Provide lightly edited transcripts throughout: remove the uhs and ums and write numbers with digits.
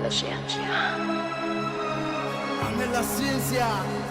la ciencia. Nella ciencia.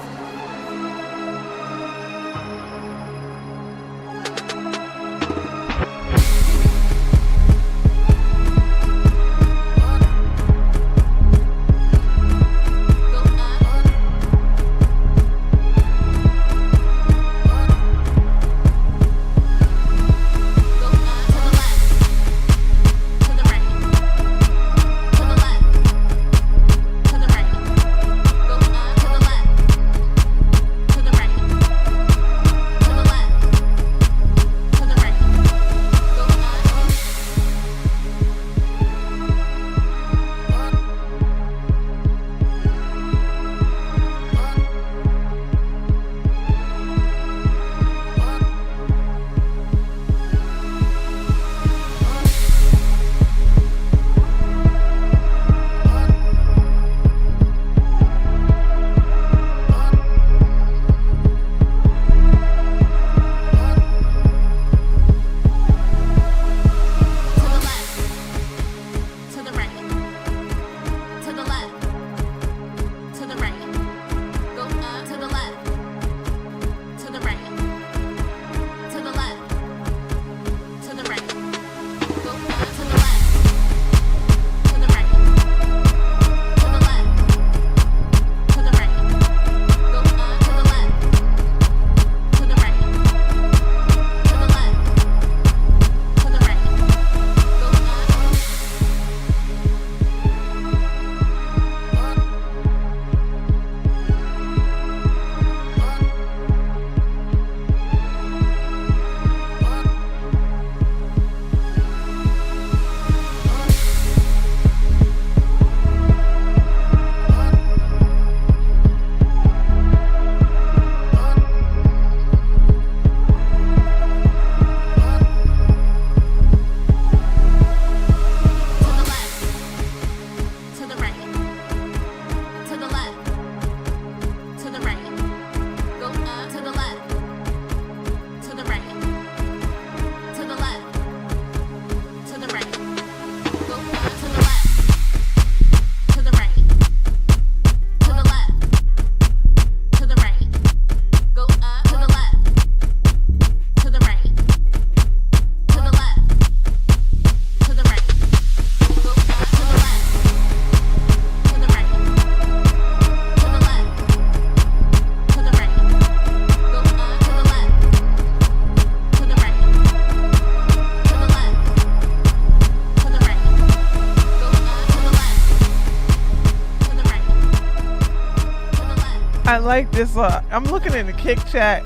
I like this. I'm looking in the kick chat,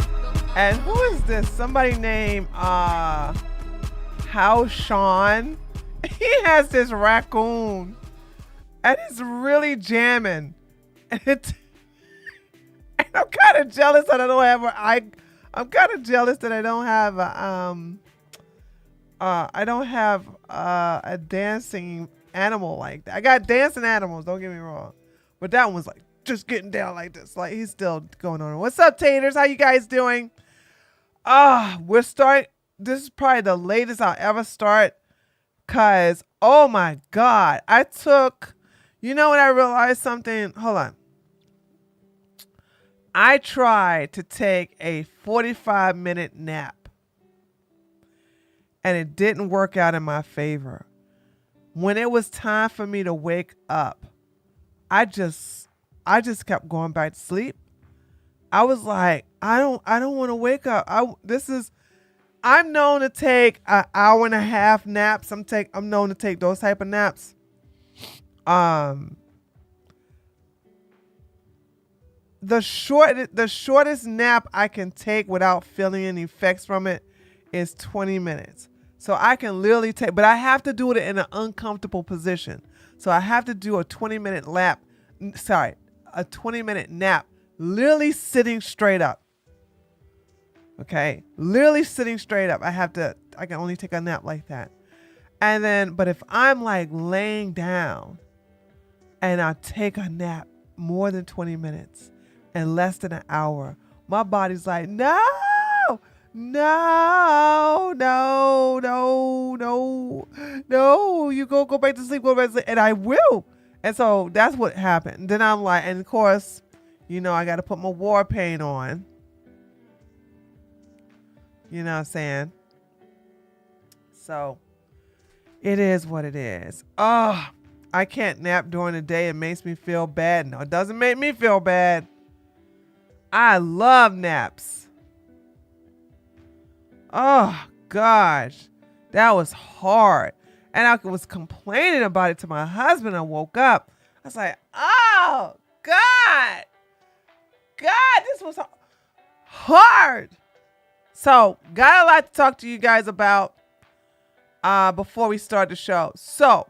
and who is this? Somebody named How Sean. He has this raccoon, and it's really jamming. And I'm kind of jealous that I don't have I'm kind of jealous that I don't have a dancing animal like that. I got dancing animals. Don't get me wrong, but that one was like just getting down like this. Like he's still going on. What's up, Taters? How you guys doing? We're starting. This is probably the latest I'll ever start. Cause oh my God, you know when I realized something? Hold on. I tried to take a 45-minute nap and it didn't work out in my favor. When it was time for me to wake up, I just kept going back to sleep. I was like, I don't want to wake up. I'm known to take an hour and a half naps. I'm known to take those type of naps. The shortest nap I can take without feeling any effects from it is 20 minutes. So I can literally take, but I have to do it in an uncomfortable position. So I have to do a 20-minute nap, literally sitting straight up. Okay, literally sitting straight up. I can only take a nap like that. And then, but if I'm like laying down and I take a nap more than 20 minutes and less than an hour, my body's like, no, you go back to sleep, and I will. And so that's what happened. Then I'm like, and of course, you know, I got to put my war paint on. You know what I'm saying? So it is what it is. Oh, I can't nap during the day. It makes me feel bad. No, it doesn't make me feel bad. I love naps. Oh, gosh. That was hard. And I was complaining about it to my husband. I woke up. I was like, oh, God. God, this was hard. So, got a lot to talk to you guys about before we start the show. So,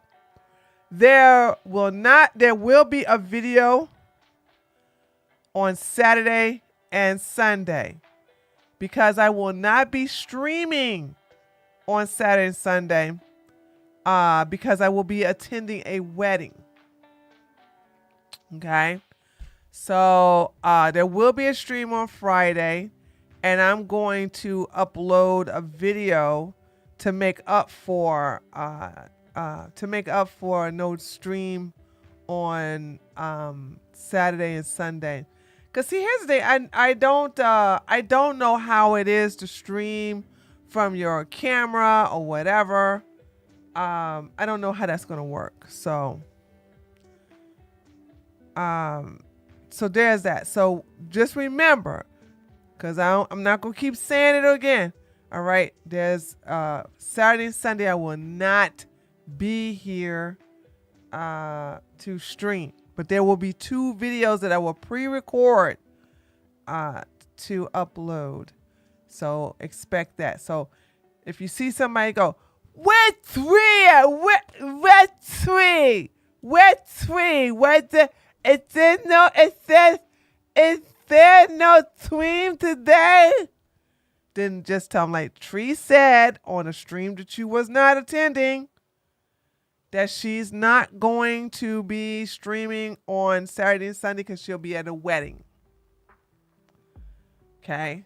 there will be a video on Saturday and Sunday because I will not be streaming on Saturday and Sunday because I will be attending a wedding. Okay. So there will be a stream on Friday, and I'm going to upload a video to make up for no stream on Saturday and Sunday. Cause see, here's the thing, I don't know how it is to stream from your camera or whatever. I don't know how that's gonna work. So there's that. So just remember, cause I'm not gonna keep saying it again. All right, there's Saturday and Sunday I will not be here to stream, but there will be 2 videos that I will pre-record to upload. So expect that. So if you see somebody go, where 3? Where 3? Where 3? Where the it says is there no stream today? Then just tell them like Tree said on a stream that you was not attending that she's not going to be streaming on Saturday and Sunday because she'll be at a wedding. Okay.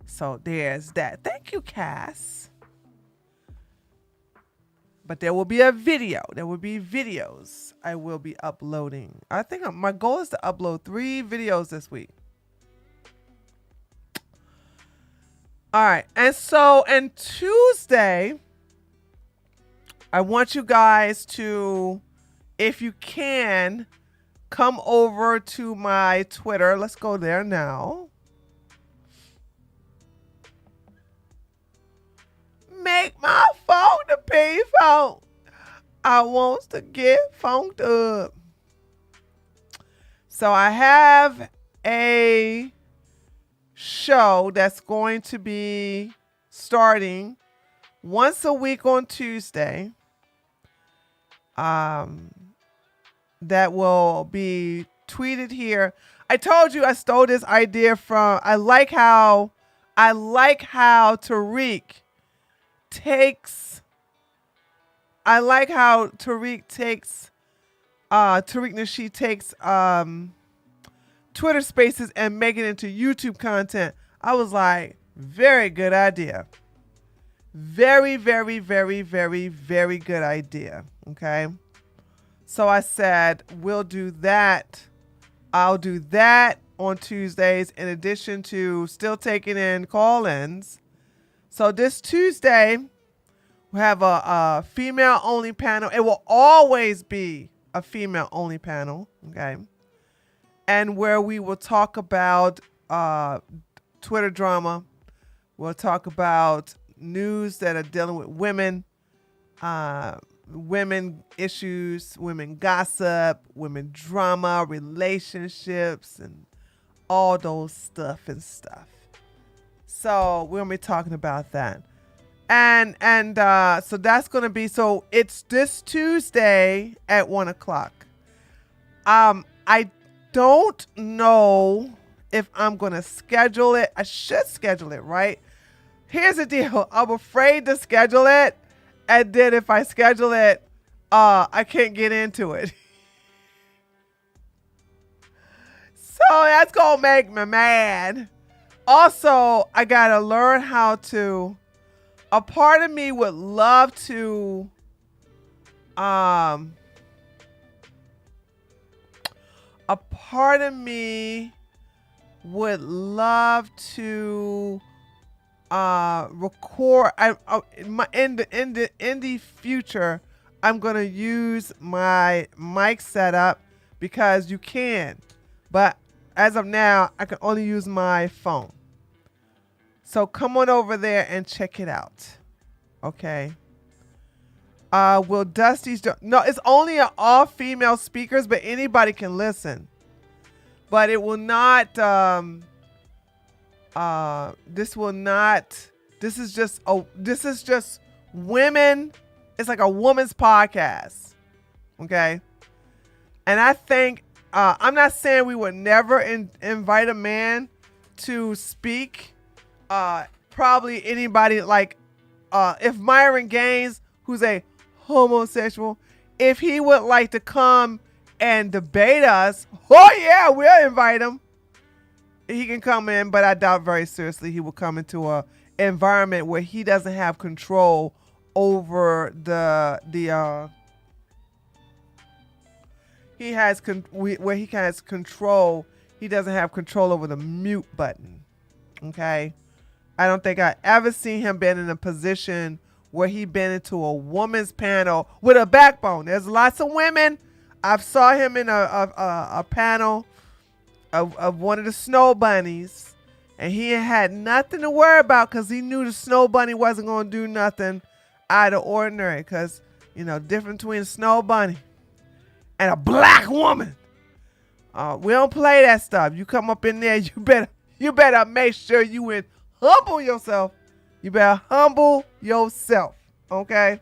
So there's that. Thank you, Cass. But there will be a video. There will be videos I will be uploading. I think my goal is to upload 3 videos this week. All right. And Tuesday, I want you guys to, if you can, come over to my Twitter. Let's go there now. Make my phone the pay phone. I want to get phoned up. So I have a show that's going to be starting once a week on Tuesday. That will be tweeted here. I told you I stole this idea from, I like how Tariq takes Twitter Spaces and make it into YouTube content. I was like, very good idea. Very, very, very, very, very good idea. Okay. So I said, we'll do that. I'll do that on Tuesdays in addition to still taking in call-ins. So this Tuesday, we have a female-only panel. It will always be a female-only panel. Okay. And where we will talk about Twitter drama. We'll talk about news that are dealing with women, women issues, women gossip, women drama, relationships, and all those stuff. So we're going to be talking about that. And so that's going to be, so it's this Tuesday at 1:00. I don't know if I'm going to schedule it. I should schedule it, right? Here's the deal. I'm afraid to schedule it. And then if I schedule it, I can't get into it. So that's going to make me mad. Also, I got to learn how to, a part of me would love to, a part of me would love to record. In the future, I'm gonna use my mic setup because you can, but as of now, I can only use my phone. So come on over there and check it out. Okay. Will Dusty's no? It's only all female speakers, but anybody can listen. But it will not. This will not. This is just. Oh, this is just women. It's like a woman's podcast. Okay. And I think I'm not saying we would never invite a man to speak. Probably anybody like if Myron Gaines, who's a homosexual, if he would like to come and debate us, oh yeah, we'll invite him. He can come in, but I doubt very seriously he will come into a environment where he doesn't have control over the where he has control. He doesn't have control over the mute button. Okay. I don't think I ever seen him been in a position where he been into a woman's panel with a backbone. There's lots of women. I've saw him in a panel of one of the snow bunnies, and he had nothing to worry about because he knew the snow bunny wasn't going to do nothing out of ordinary. Because, you know, difference between a snow bunny and a black woman. We don't play that stuff. You come up in there, you better make sure you humble yourself. You better humble yourself, okay?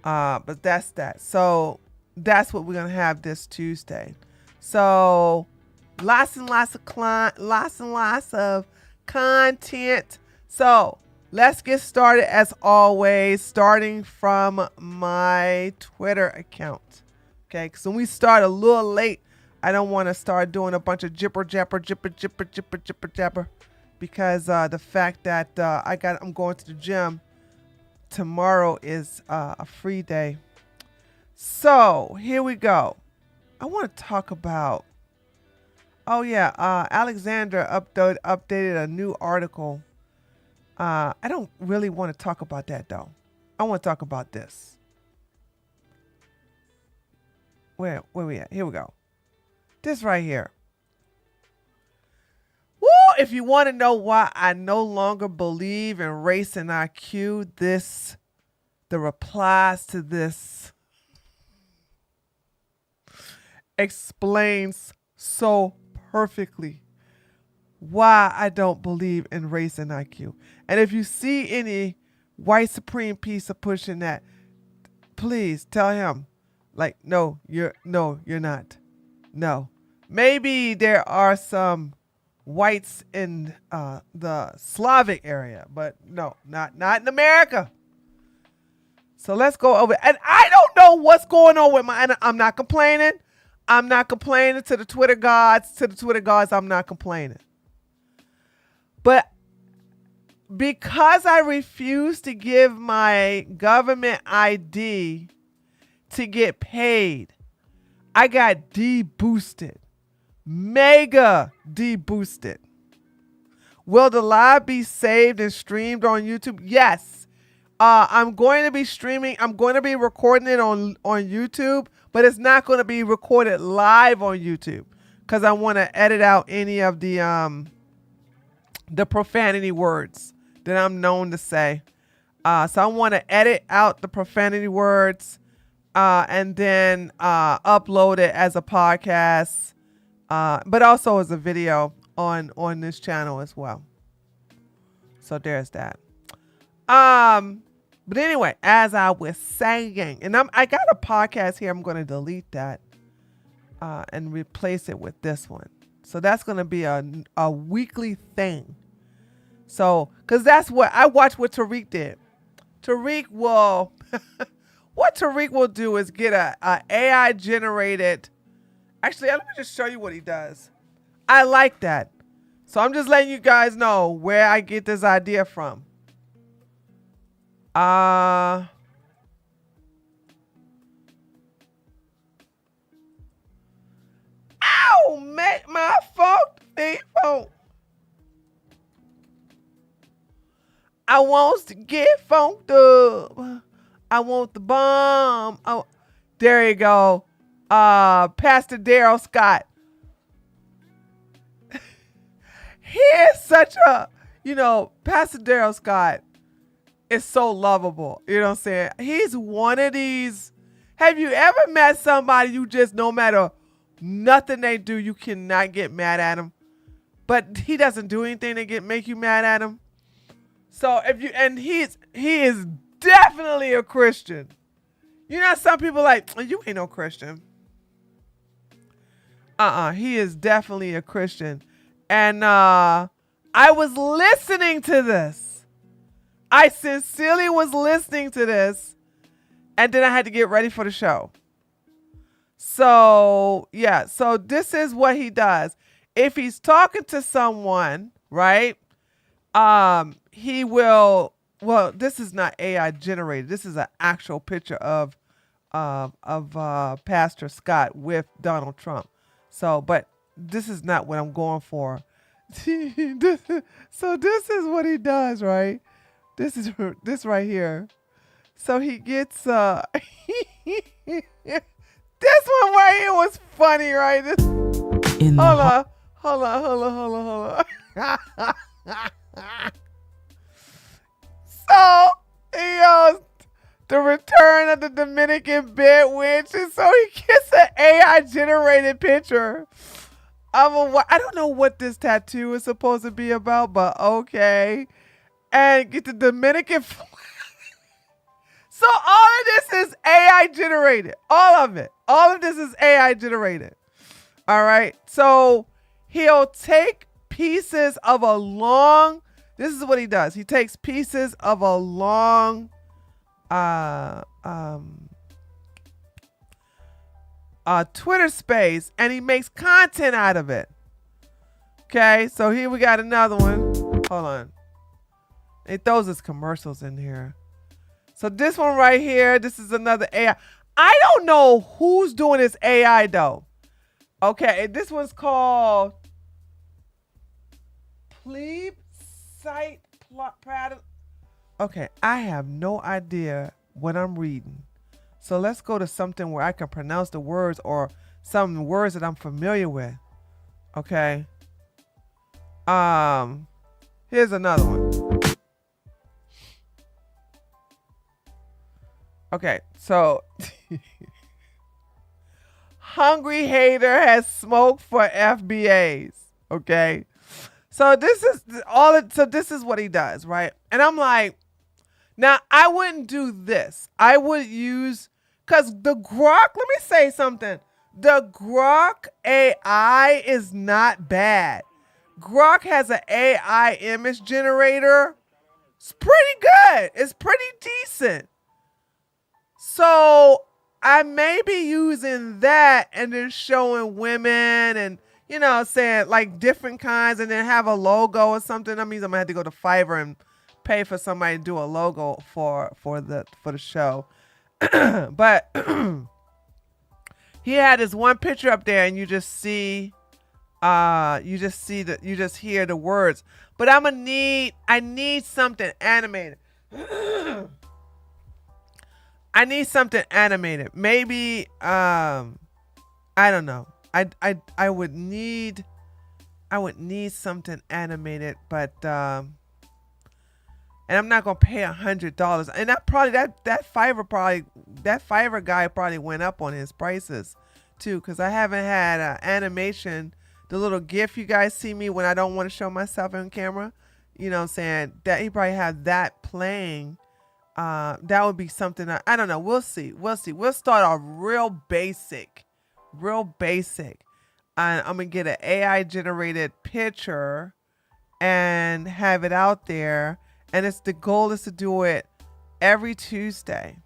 But that's that. So that's what we're gonna have this Tuesday. So lots and lots of content. So let's get started as always, starting from my Twitter account. Okay, because when we start a little late, I don't want to start doing a bunch of jipper jabber, because the fact that I'm going to the gym tomorrow is a free day. So here we go. I want to talk about. Oh yeah, Alexandra updated a new article. I don't really want to talk about that though. I want to talk about this. Where we at? Here we go. This right here. Woo! If you want to know why I no longer believe in race and IQ, the replies to this explains so perfectly why I don't believe in race and IQ. And if you see any white supreme piece of pushing that, please tell him, like, no, you're not. No. Maybe there are some whites in the Slavic area, but no, not in America. So let's go over. And I don't know what's going on with and I'm not complaining. I'm not complaining to the Twitter gods. I'm not complaining. But because I refuse to give my government ID to get paid, I got deboosted. Mega deboosted. Will the live be saved and streamed on YouTube? Yes. I'm going to be streaming. I'm going to be recording it on YouTube, but it's not going to be recorded live on YouTube because I want to edit out any of the profanity words that I'm known to say. So I want to edit out the profanity words and then upload it as a podcast, but also as a video on this channel as well. So there's that. But anyway, as I was saying, and I got a podcast here. I'm going to delete that and replace it with this one. So that's going to be a weekly thing. So, because that's what I watched what Tariq did. Tariq will, what Tariq will do is get a AI generated. Actually, let me just show you what he does. I like that. So I'm just letting you guys know where I get this idea from. You make my fault, people. I want to get funked up. I want the bomb. Oh, there you go. Pastor Daryl Scott. He is such a, Pastor Daryl Scott is so lovable. You know what I'm saying? He's one of these. Have you ever met somebody you just, no matter nothing they do, you cannot get mad at him? But he doesn't do anything to make you mad at him. So he is definitely a Christian. You know, some people like, you ain't no Christian. He is definitely a Christian. And I was listening to this. I sincerely was listening to this. And then I had to get ready for the show. So, yeah. So this is what he does. If he's talking to someone, right? He will, well, this is not AI generated. This is an actual picture of Pastor Scott with Donald Trump. So, but this is not what I'm going for. So this is what he does, right? This is this right here. So he gets this one right here was funny, right? Hold on. So he goes, the return of the Dominican bed witch, and so he gets an AI generated picture. I don't know what this tattoo is supposed to be about, but okay. And get the Dominican flag. So all of this is AI generated. All of it. All of this is AI generated. All right. So he'll take pieces of a long, this is what he does. He takes pieces of a long Twitter space and he makes content out of it. Okay, so here we got another one. Hold on. It throws his commercials in here. So this one right here, this is another AI. I don't know who's doing this AI though. Okay, this one's called Plebe Site Plot. Okay, I have no idea what I'm reading. So let's go to something where I can pronounce the words or some words that I'm familiar with. Okay. Here's another one. Okay, so Hungry Hater has smoked for FBAs. Okay. So this is this is what he does, right? And I'm like, now I wouldn't do this. I would use, because the Grok, let me say something. The Grok AI is not bad. Grok has an AI image generator. It's pretty good. It's pretty decent. So I may be using that and then showing women and, saying like different kinds and then have a logo or something. That means I'm gonna have to go to Fiverr and pay for somebody to do a logo for the show. But he had this one picture up there and you just see you just hear the words. But I need something animated. I need something animated. Maybe I don't know. I would need something animated, but and I'm not gonna pay $100. And that Fiverr guy probably went up on his prices too, because I haven't had animation. The little GIF you guys see me when I don't want to show myself on camera, you know what I'm saying? That he probably had that playing. That would be something I don't know. We'll see. We'll start off real basic. And I'm gonna get an AI generated picture and have it out there. And the goal is to do it every Tuesday,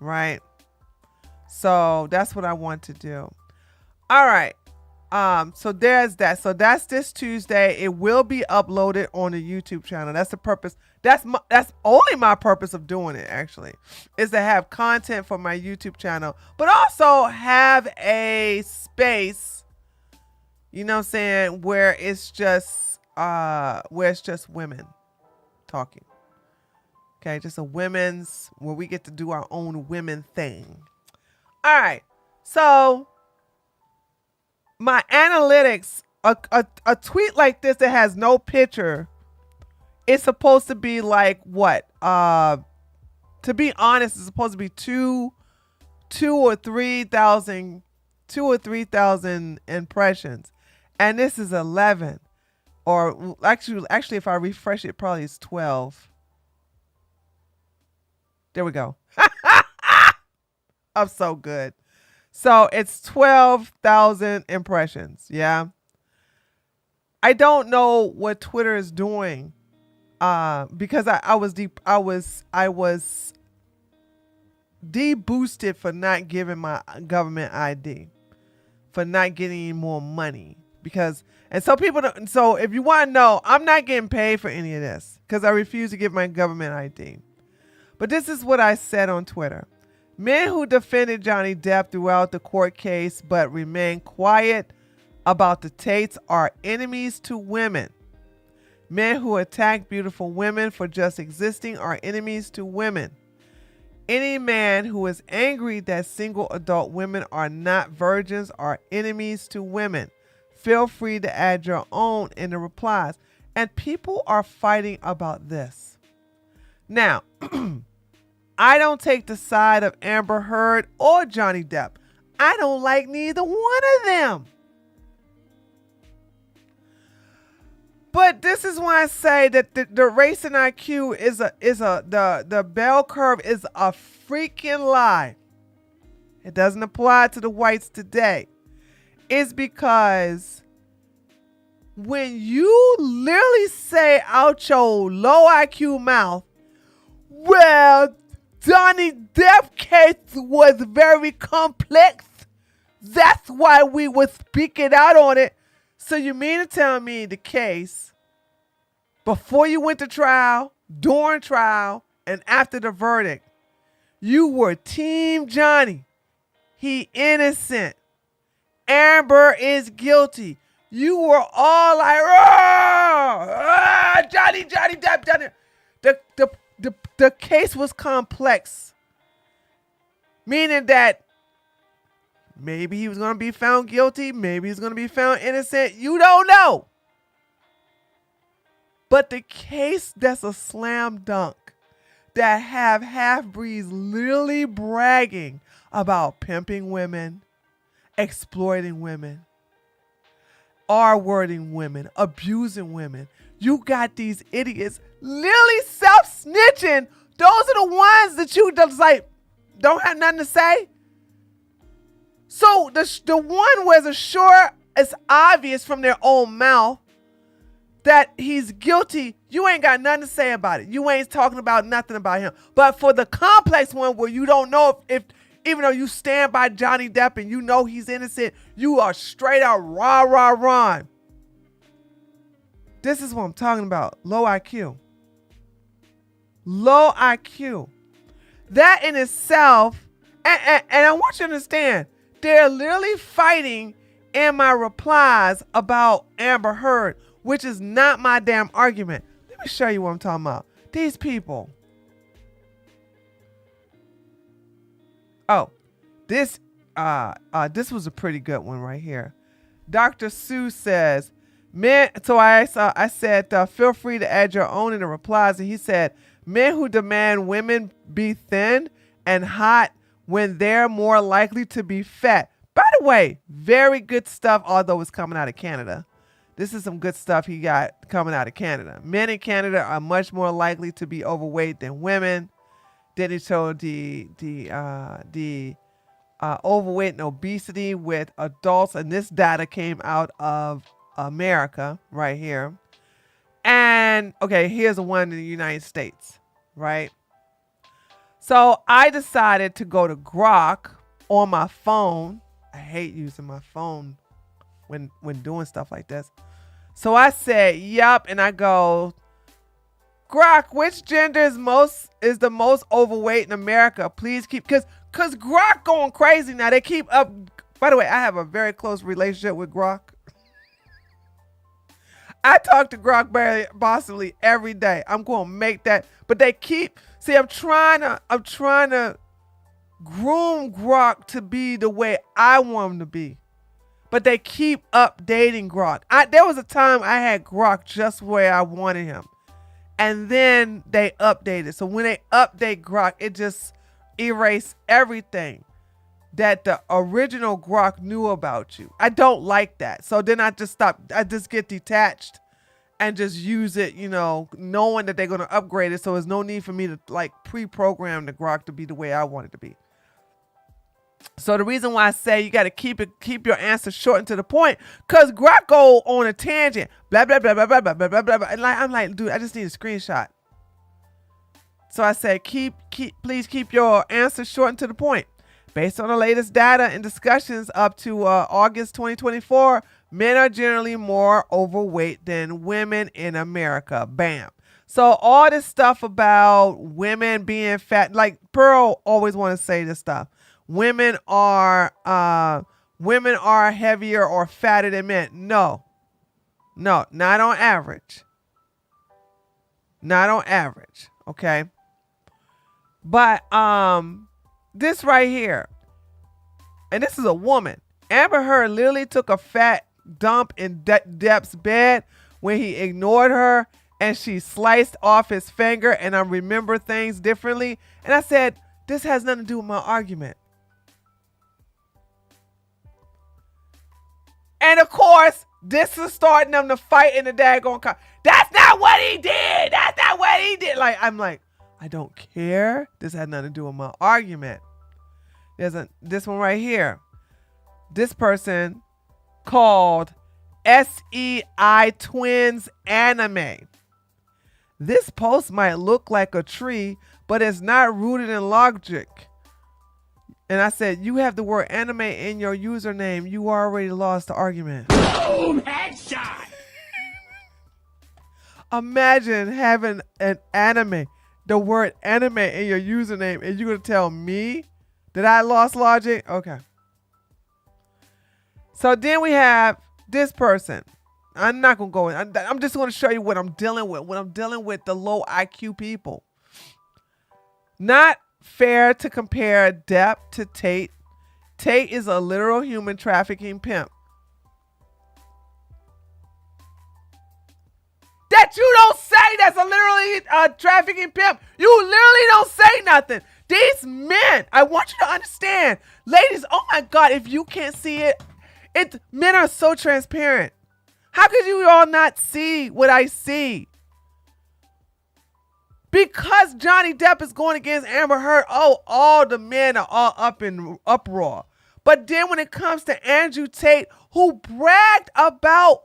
right? So that's what I want to do. All right. So there's that. So that's this Tuesday. It will be uploaded on the YouTube channel. That's the purpose. That's only my purpose of doing it, actually, is to have content for my YouTube channel, but also have a space, You know what I'm saying? Where it's just women talking. Okay, just a women's where we get to do our own women thing. All right. So my analytics, a tweet like this that has no picture, it's supposed to be like what? To be honest, it's supposed to be two or 3,000 impressions, and this is 11. Or actually, if I refresh it, probably it's 12. There we go. I'm so good. So it's 12,000 impressions. Yeah. I don't know what Twitter is doing, because I was deboosted for not giving my government ID, for not getting any more money. Because, and so people don't, so if you want to know, I'm not getting paid for any of this because I refuse to give my government ID. But this is what I said on Twitter. Men who defended Johnny Depp throughout the court case but remain quiet about the Tates are enemies to women. Men who attack beautiful women for just existing are enemies to women. Any man who is angry that single adult women are not virgins are enemies to women. Feel free to add your own in the replies. And people are fighting about this. Now, I don't take the side of Amber Heard or Johnny Depp. I don't like neither one of them. But this is why I say that the race and IQ the bell curve is a freaking lie. It doesn't apply to the whites today. It's because when you literally say out your low IQ mouth, well, Johnny Depp case was very complex. That's why we were speaking out on it. So you mean to tell me the case, before you went to trial, during trial, and after the verdict, you were Team Johnny. He innocent. Amber is guilty. You were all like, Johnny Depp, Johnny. The case was complex, meaning that maybe he was going to be found guilty, maybe he's going to be found innocent. You don't know. But the case that's a slam dunk, that have half-breeds literally bragging about pimping women, exploiting women, R-wording women, abusing women. You got these idiots literally self-snitching. Those are the ones that you just like don't have nothing to say. So the one where it's obvious from their own mouth that he's guilty, you ain't got nothing to say about it. You ain't talking about nothing about him. But for the complex one where you don't know if even though you stand by Johnny Depp and you know he's innocent, you are straight out rah. This is what I'm talking about. Low IQ. Low IQ. That in itself, and I want you to understand, they're literally fighting in my replies about Amber Heard, which is not my damn argument. Let me show you what I'm talking about. These people. Oh, this was a pretty good one right here. Dr. Sue says, men, so I said, feel free to add your own in the replies. And he said, men who demand women be thin and hot when they're more likely to be fat. By the way, very good stuff, although it's coming out of Canada. This is some good stuff he got coming out of Canada. Men in Canada are much more likely to be overweight than women. Then he showed the overweight and obesity with adults, and this data came out of America right here. And okay, here's the one in the United States, right? So I decided to go to Grok on my phone. I hate using my phone when doing stuff like this. So I said, yup, and I go, Grok, which gender is the most overweight in America? Please keep, cause Grok going crazy now. They keep up. By the way, I have a very close relationship with Grok. I talk to Grok Barely possibly every day. I'm gonna make that, but they keep I'm trying to groom Grok to be the way I want him to be. But they keep updating Grok. There was a time I had Grok just where I wanted him. And then they updated. So when they update Grok, it just erased everything that the original Grok knew about you. I don't like that. So then I just stop. I just get detached and just use it, knowing that they're going to upgrade it. So there's no need for me to like pre-program the Grok to be the way I want it to be. So the reason why I say you got to keep your answer short and to the point, because Grok go on a tangent, blah, blah, blah, blah, blah, blah, blah, blah, blah, blah. And I'm like, dude, I just need a screenshot. So I said, please keep your answer short and to the point. Based on the latest data and discussions up to August 2024, men are generally more overweight than women in America. Bam. So all this stuff about women being fat, like Pearl always want to say this stuff. Women are heavier or fatter than men. No, not on average. Not on average. Okay. But this right here, and this is a woman. Amber Heard literally took a fat dump in Depp's bed when he ignored her, and she sliced off his finger, and I remember things differently. And I said, this has nothing to do with my argument. And of course, this is starting them to fight in the daggone car. That's not what he did. That's not what he did. I'm like, I don't care. This had nothing to do with my argument. This one right here. This person called SEI Twins Anime. This post might look like a tree, but it's not rooted in logic. And I said, you have the word anime in your username. You already lost the argument. Boom! Headshot! Imagine having an anime, the word anime in your username, and you're going to tell me that I lost logic? Okay. So then we have this person. I'm not going to go in. I'm just going to show you what I'm dealing with. When I'm dealing with the low IQ people. Not fair to compare Depp to Tate. Tate is a literal human trafficking pimp. That you don't say that's a literally trafficking pimp. You literally don't say nothing. These men, I want you to understand. Ladies, oh my God, if you can't see it, men are so transparent. How could you all not see what I see? Because Johnny Depp is going against Amber Heard, all the men are all up in uproar. But then when it comes to Andrew Tate, who bragged about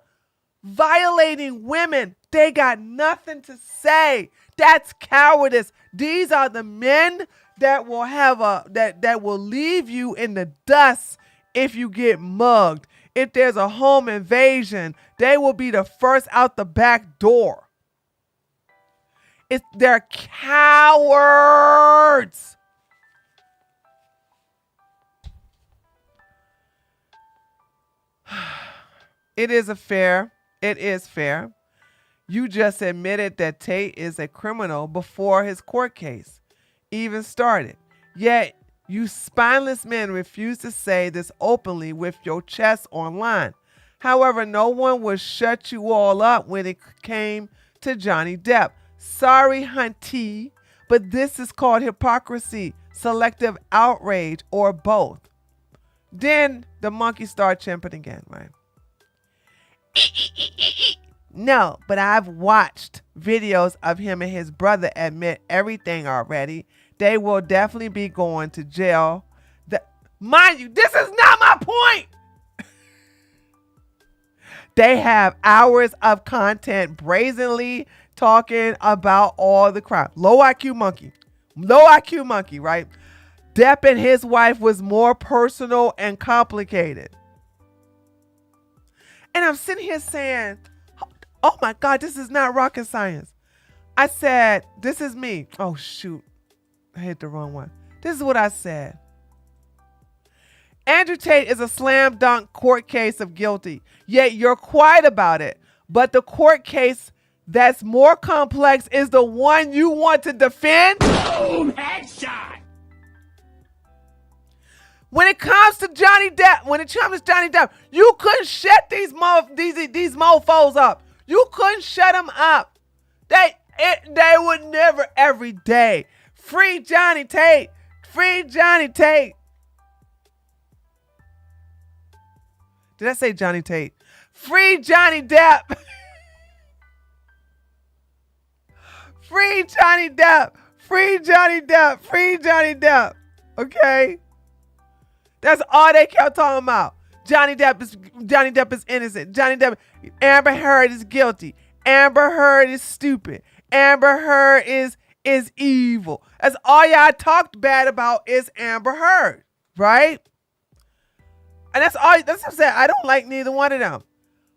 violating women, they got nothing to say. That's cowardice. These are the men that will that will leave you in the dust if you get mugged. If there's a home invasion, they will be the first out the back door. They're cowards. It is fair. You just admitted that Tate is a criminal before his court case even started. Yet you spineless men refuse to say this openly with your chest online. However, no one would shut you all up when it came to Johnny Depp. Sorry, hunty, but this is called hypocrisy, selective outrage, or both. Then the monkey started chimping again, right? No, but I've watched videos of him and his brother admit everything already. They will definitely be going to jail. Mind you, this is not my point. They have hours of content brazenly talking about all the crime. Low IQ monkey, right? Depp and his wife was more personal and complicated. And I'm sitting here saying, oh my God, this is not rocket science. I said, this is me. Oh shoot, I hit the wrong one. This is what I said. Andrew Tate is a slam dunk court case of guilty, yet you're quiet about it. but the court case that's more complex is the one you want to defend? Boom! Headshot! When it comes to Johnny Depp, you couldn't shut these mofos up. You couldn't shut them up. They would never, every day. Free Johnny Tate. Free Johnny Tate. Did I say Johnny Tate? Free Johnny Depp. Free Johnny Depp. Free Johnny Depp. Free Johnny Depp. Okay? That's all they kept talking about. Johnny Depp is innocent. Amber Heard is guilty. Amber Heard is stupid. Amber Heard is evil. That's all y'all talked bad about is Amber Heard, right? And that's what I'm saying. I don't like neither one of them.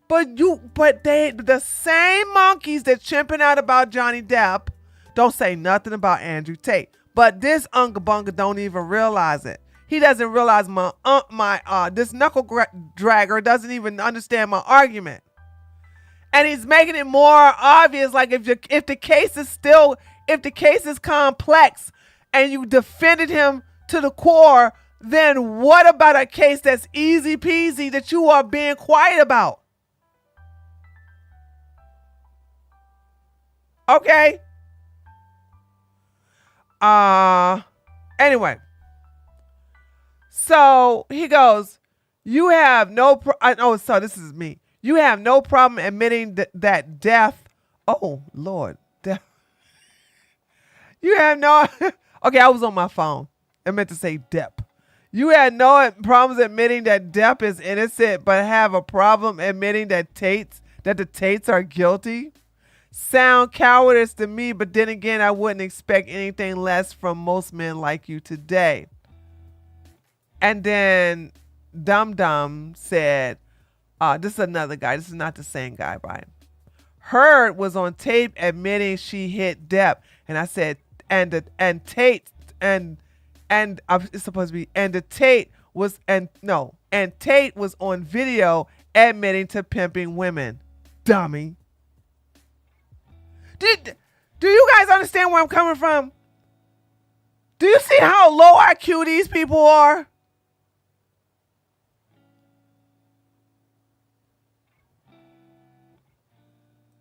But the same monkeys that chimping out about Johnny Depp don't say nothing about Andrew Tate. But this Unga Bunga don't even realize it. He doesn't realize this knuckle dragger doesn't even understand my argument. And he's making it more obvious, like if the case is complex and you defended him to the core, then what about a case that's easy peasy that you are being quiet about? Okay. Anyway. So he goes, you have no so this is me. You have no problem admitting that death. Oh, Lord. Death. You have no. Okay, I was on my phone. I meant to say Depp. You had no problems admitting that Depp is innocent, but have a problem admitting that the Tates are guilty? Sound cowardice to me, but then again, I wouldn't expect anything less from most men like you today. And then Dum Dum said, this is another guy. This is not the same guy, Brian. Heard was on tape admitting she hit Depp. And I said, and Tate it's supposed to be, and Tate was on video admitting to pimping women. Dummy. Do you guys understand where I'm coming from? Do you see how low IQ these people are?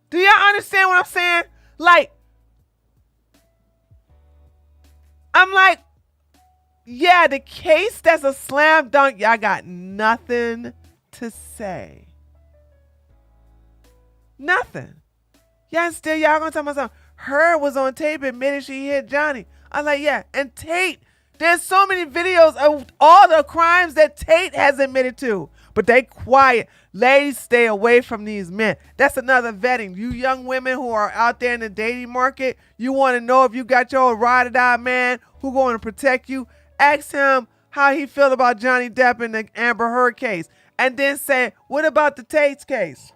Do y'all understand what I'm saying? I'm like, yeah, the case that's a slam dunk, y'all got nothing to say. Nothing. Y'all gonna tell myself, Heard was on tape admitting she hit Johnny. I was like, yeah, and Tate, there's so many videos of all the crimes that Tate has admitted to. But they quiet. Ladies, stay away from these men. That's another vetting. You young women who are out there in the dating market, you want to know if you got your ride or die man who going to protect you. Ask him how he feel about Johnny Depp in the Amber Heard case. And then say, what about the Tate's case?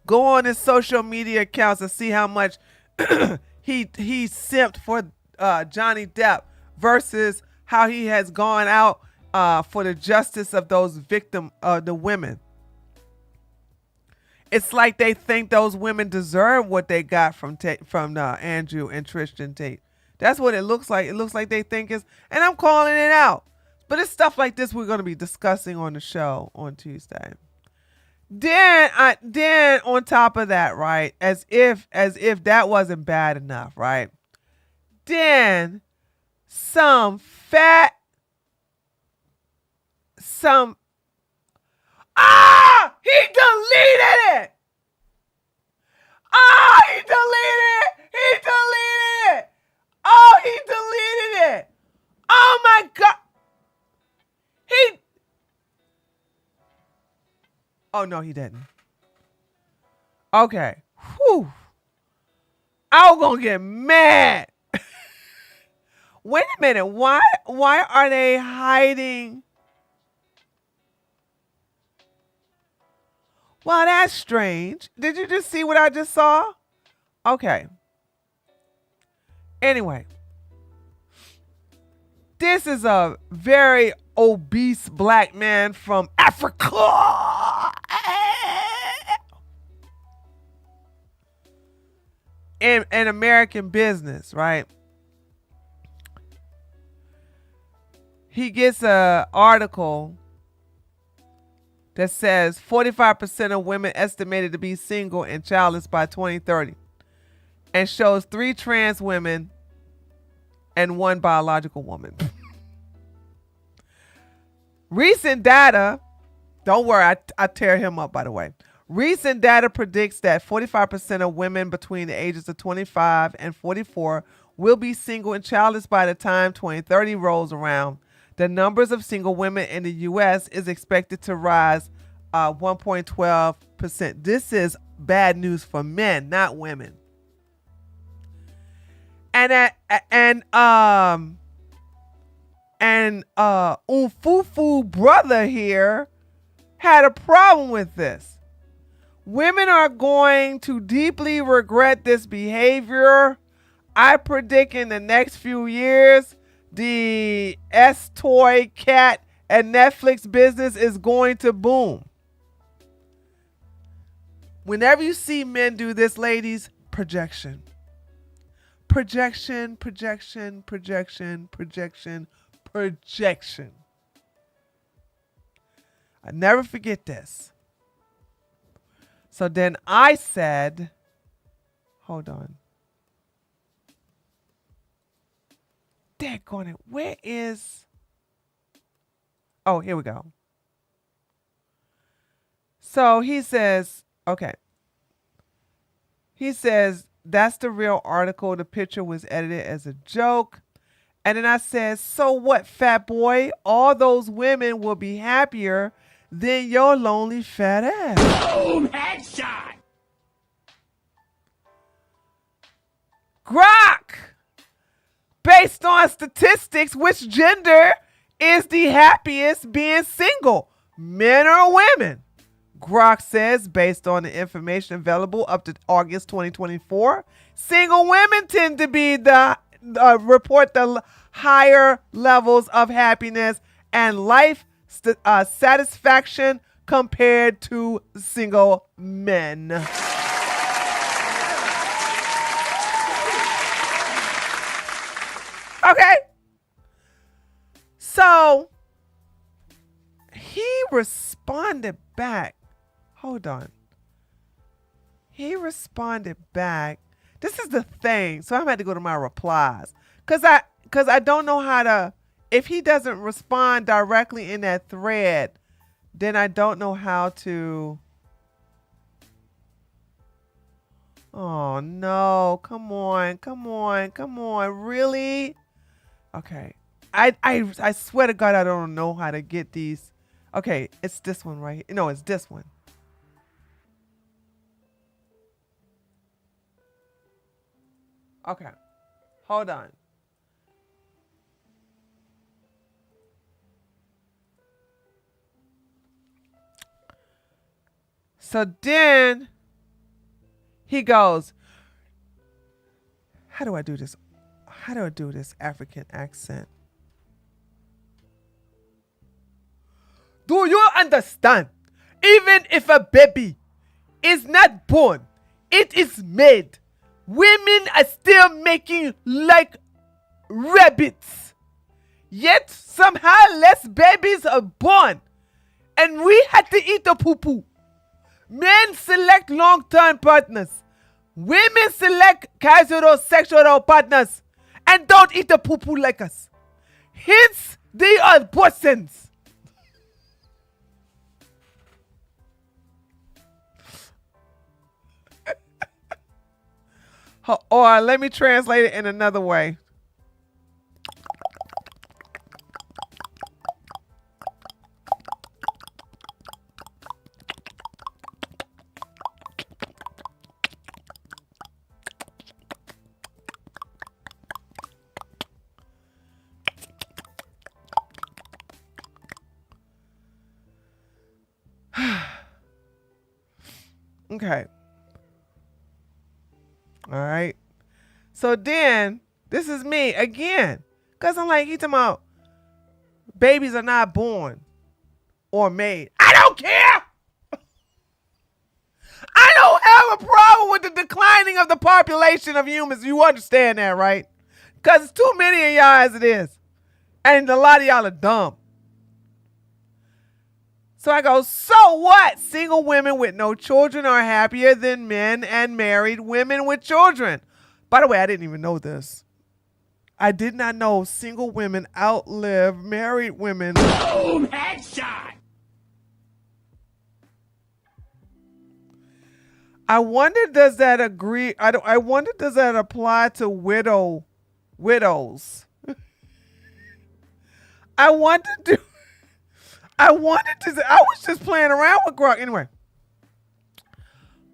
Go on his social media accounts and see how much he simped for Johnny Depp versus how he has gone out for the justice of those the women. It's like they think those women deserve what they got from Andrew and Tristan Tate. That's what it looks like. It looks like they think and I'm calling it out. But it's stuff like this we're going to be discussing on the show on Tuesday. Then on top of that, right, as if that wasn't bad enough, right? Then he deleted it. He deleted it. Oh my God. Oh, no, he didn't. Okay. Whew. I was going to get mad. Wait a minute. Why are they hiding? Well, that's strange. Did you just see what I just saw? Okay. Anyway. This is a very obese black man from Africa in American business, right? He gets a article that says 45% of women estimated to be single and childless by 2030, and shows 3 trans women and 1 biological woman. Recent data, don't worry, I tear him up, by the way. Recent data predicts that 45% of women between the ages of 25 and 44 will be single and childless by the time 2030 rolls around. The numbers of single women in the U.S. is expected to rise 1.12%. This is bad news for men, not women. And Umfufu brother here had a problem with this. Women are going to deeply regret this behavior. I predict in the next few years, the S-Toy cat and Netflix business is going to boom. Whenever you see men do this, ladies, projection. Projection, projection, projection, projection, projection. I never forget this. So then I said, hold on. Daggone it. Where is... Oh, here we go. So he says, okay. He says, that's the real article. The picture was edited as a joke. And then I said, so what, fat boy? All those women will be happier than your lonely fat ass. Boom! Headshot! Grok! Based on statistics, which gender is the happiest being single? Men or women? Grok says, based on the information available up to August 2024, single women tend to be report the higher levels of happiness and life satisfaction compared to single men. Okay. So he responded back. Hold on. He responded back. This is the thing. So I'm going to have to go to my replies. Because I don't know how to, if he doesn't respond directly in that thread, then I don't know how to. Oh no, come on, come on, come on. Really? Okay. I swear to God, I don't know how to get these. Okay, it's this one right here. No, it's this one. Okay. Hold on. So then he goes, how do I do this? How do I do this African accent? Do you understand? Even if a baby is not born, it is made. Women are still making like rabbits. Yet somehow less babies are born. And we had to eat the poo-poo. Men select long-term partners. Women select casual sexual partners. And don't eat the poo-poo like us. Hence, they are abortions. Or let me translate it in another way. Okay. All right. So then, this is me again. Because I'm like, he talking about babies are not born or made. I don't care. I don't have a problem with the declining of the population of humans. You understand that, right? Because it's too many of y'all as it is. And a lot of y'all are dumb. So I go, so what? Single women with no children are happier than men and married women with children. By the way, I didn't even know this. I did not know single women outlive married women. Boom! Headshot! I wonder, does that agree? I wonder, does that apply to widows? I wanted to. I was just playing around with Grok. Anyway.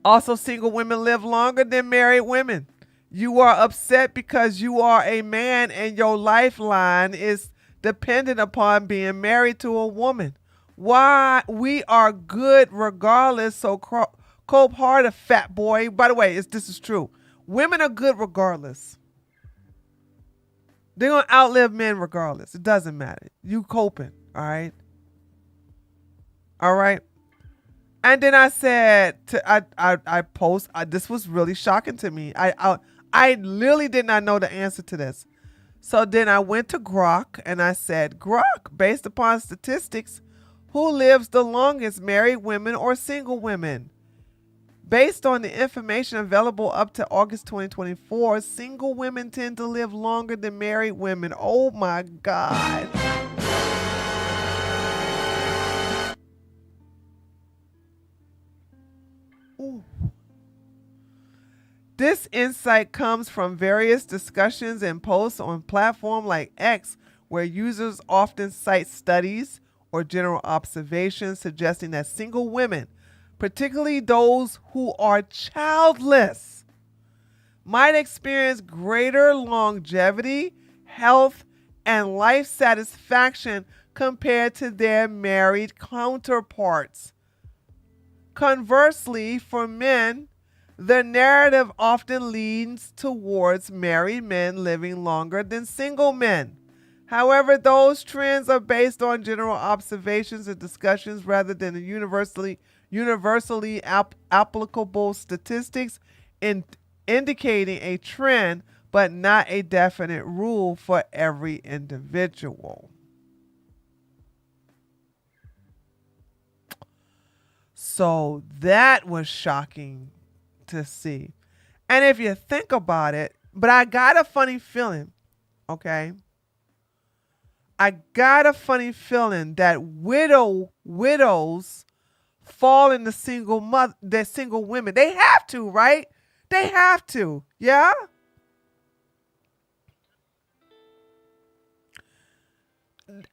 Also, single women live longer than married women. You are upset because you are a man and your lifeline is dependent upon being married to a woman. Why? We are good regardless, so cope harder, fat boy. By the way, this is true. Women are good regardless. They're going to outlive men regardless. It doesn't matter. You coping, all right? All right. And then I said, I post, this was really shocking to me. I literally did not know the answer to this. So then I went to Grok and I said, Grok, based upon statistics, who lives the longest, married women or single women? Based on the information available up to August 2024, single women tend to live longer than married women. Oh my God. Ooh. This insight comes from various discussions and posts on platforms like X, where users often cite studies or general observations suggesting that single women, particularly those who are childless, might experience greater longevity, health, and life satisfaction compared to their married counterparts. Conversely, for men, the narrative often leans towards married men living longer than single men. However, those trends are based on general observations and discussions rather than universally applicable statistics indicating a trend, but not a definite rule for every individual. So that was shocking to see. And if you think about it, but I got a funny feeling, okay? I got a funny feeling that widows fall into single women. They have to, right? They have to. Yeah?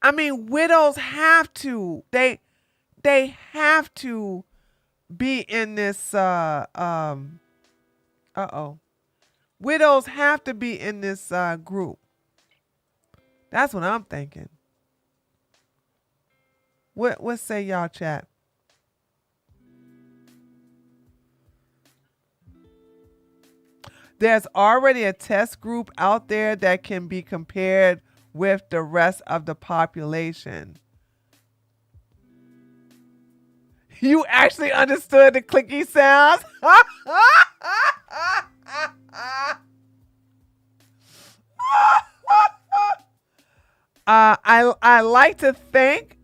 I mean, widows have to. They have to be in this widows have to be in this group. That's what I'm thinking. What say y'all, chat? There's already a test group out there that can be compared with the rest of the population. You actually understood the clicky sounds? I like to think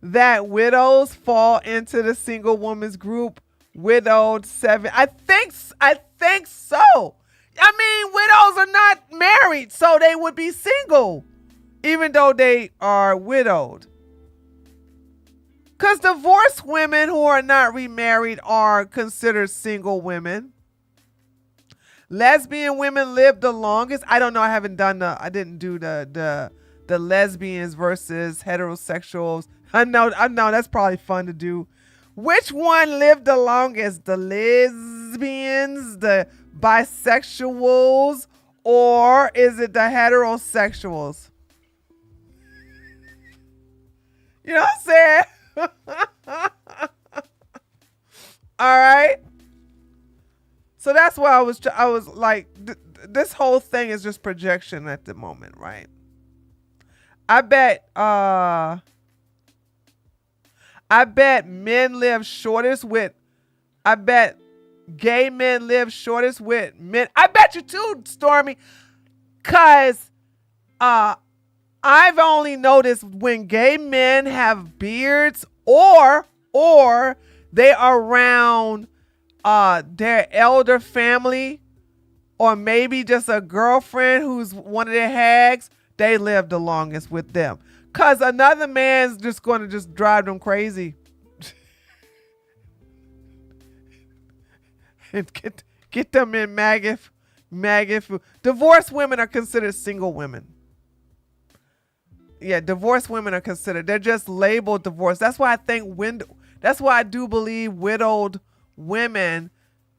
that widows fall into the single woman's group. Widowed 7. I think so. I mean, widows are not married, so they would be single, even though they are widowed. Because divorced women who are not remarried are considered single women. Lesbian women live the longest. I don't know. I didn't do the lesbians versus heterosexuals. I know that's probably fun to do. Which one lived the longest? The lesbians, the bisexuals, or is it the heterosexuals? You know what I'm saying? All right. So that's why I was like, this whole thing is just projection at the moment, right? I bet men live shortest with I bet gay men live shortest with men. I bet you too, Stormy. Cause I've only noticed when gay men have beards or they are around their elder family or maybe just a girlfriend who's one of their hags, they live the longest with them. Cause another man's just gonna just drive them crazy. And get them in maggot food. Divorced women are considered single women. Yeah, divorced women are considered. They're just labeled divorced. That's why I think that's why I do believe widowed women,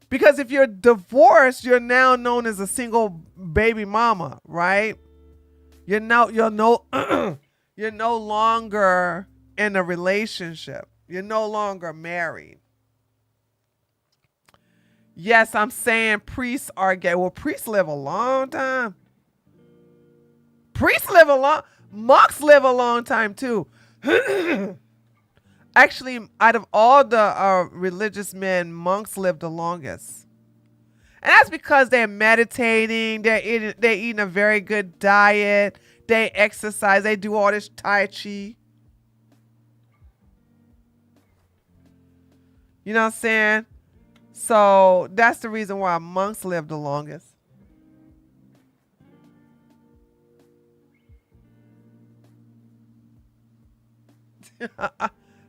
because if you're divorced, you're now known as a single baby mama, right? You're no you're no longer in a relationship. You're no longer married. Yes, I'm saying priests are gay. Well, priests live a long time. Monks live a long time too. Actually, out of all the religious men, monks live the longest. And that's because they're meditating, they're eating a very good diet, they exercise, they do all this Tai Chi. You know what I'm saying? So that's the reason why monks live the longest.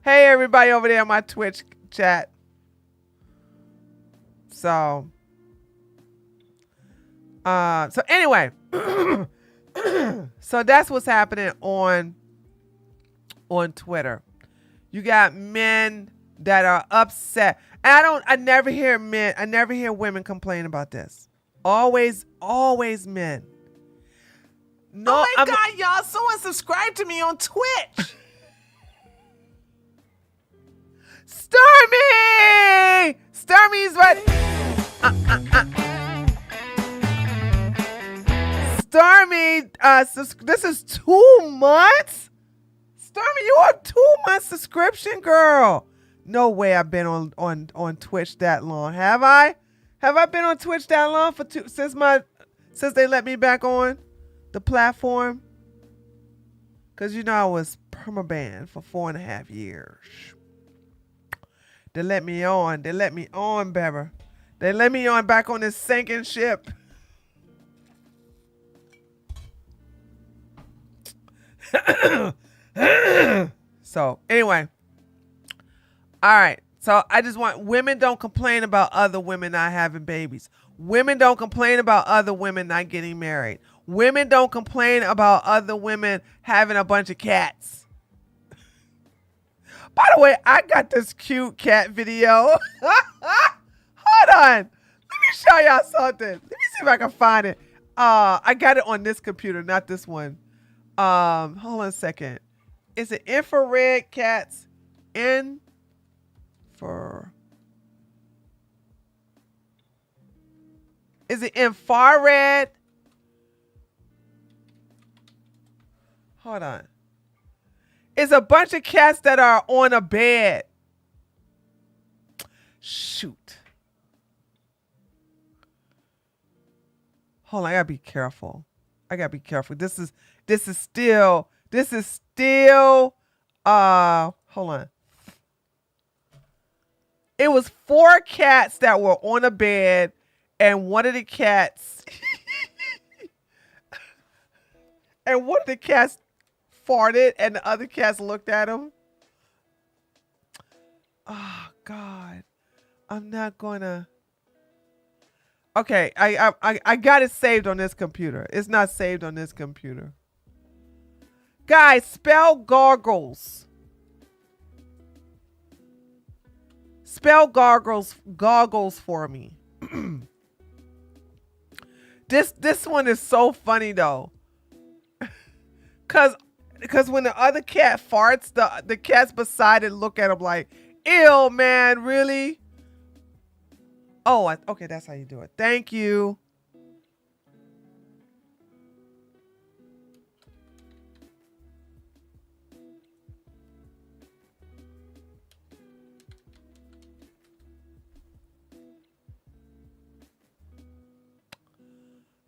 Hey, everybody over there on my Twitch chat. So anyway, so that's what's happening on Twitter. You got men that are upset. And I never hear women complain about this. Always men. No, oh my God, y'all, someone subscribe to me on Twitch. Stormy! Stormy's right. Stormy, this is 2 months? Stormy, you are 2 months subscription, girl. No way I've been on Twitch that long. Have I? Have I been on Twitch that long since they let me back on the platform? Cause you know I was permabanned for 4.5 years. They let me on, Bever. They let me on back on this sinking ship. So anyway. All right. So I just want women don't complain about other women not having babies. Women don't complain about other women not getting married. Women don't complain about other women having a bunch of cats. By the way, I got this cute cat video. Hold on. Let me show y'all something. Let me see if I can find it. I got it on this computer, not this one. Hold on a second. Is it infrared cats? Is it infrared? Hold on. It's a bunch of cats that are on a bed. Shoot. Hold on, I gotta be careful. This is still hold on. It was 4 cats that were on a bed, and one of the cats farted, and the other cats looked at him. Oh God, I'm not gonna. Okay, I got it saved on this computer. It's not saved on this computer. Guys, spell goggles. Spell goggles for me. This one is so funny though. Cause when the other cat farts, the cats beside it look at him like, ew, man, really? Oh, okay, that's how you do it. Thank you.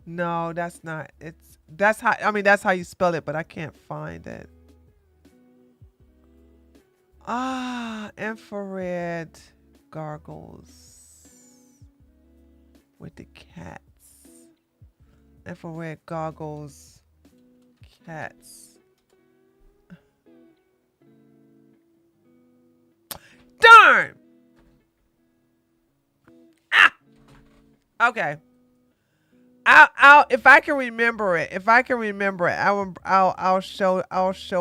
No, that's not. That's how. I mean, that's how you spell it, but I can't find it. Ah, infrared goggles with the cats. Infrared goggles, cats. Darn! Ah! Okay. I'll if I can remember it. If I can remember it, I'll show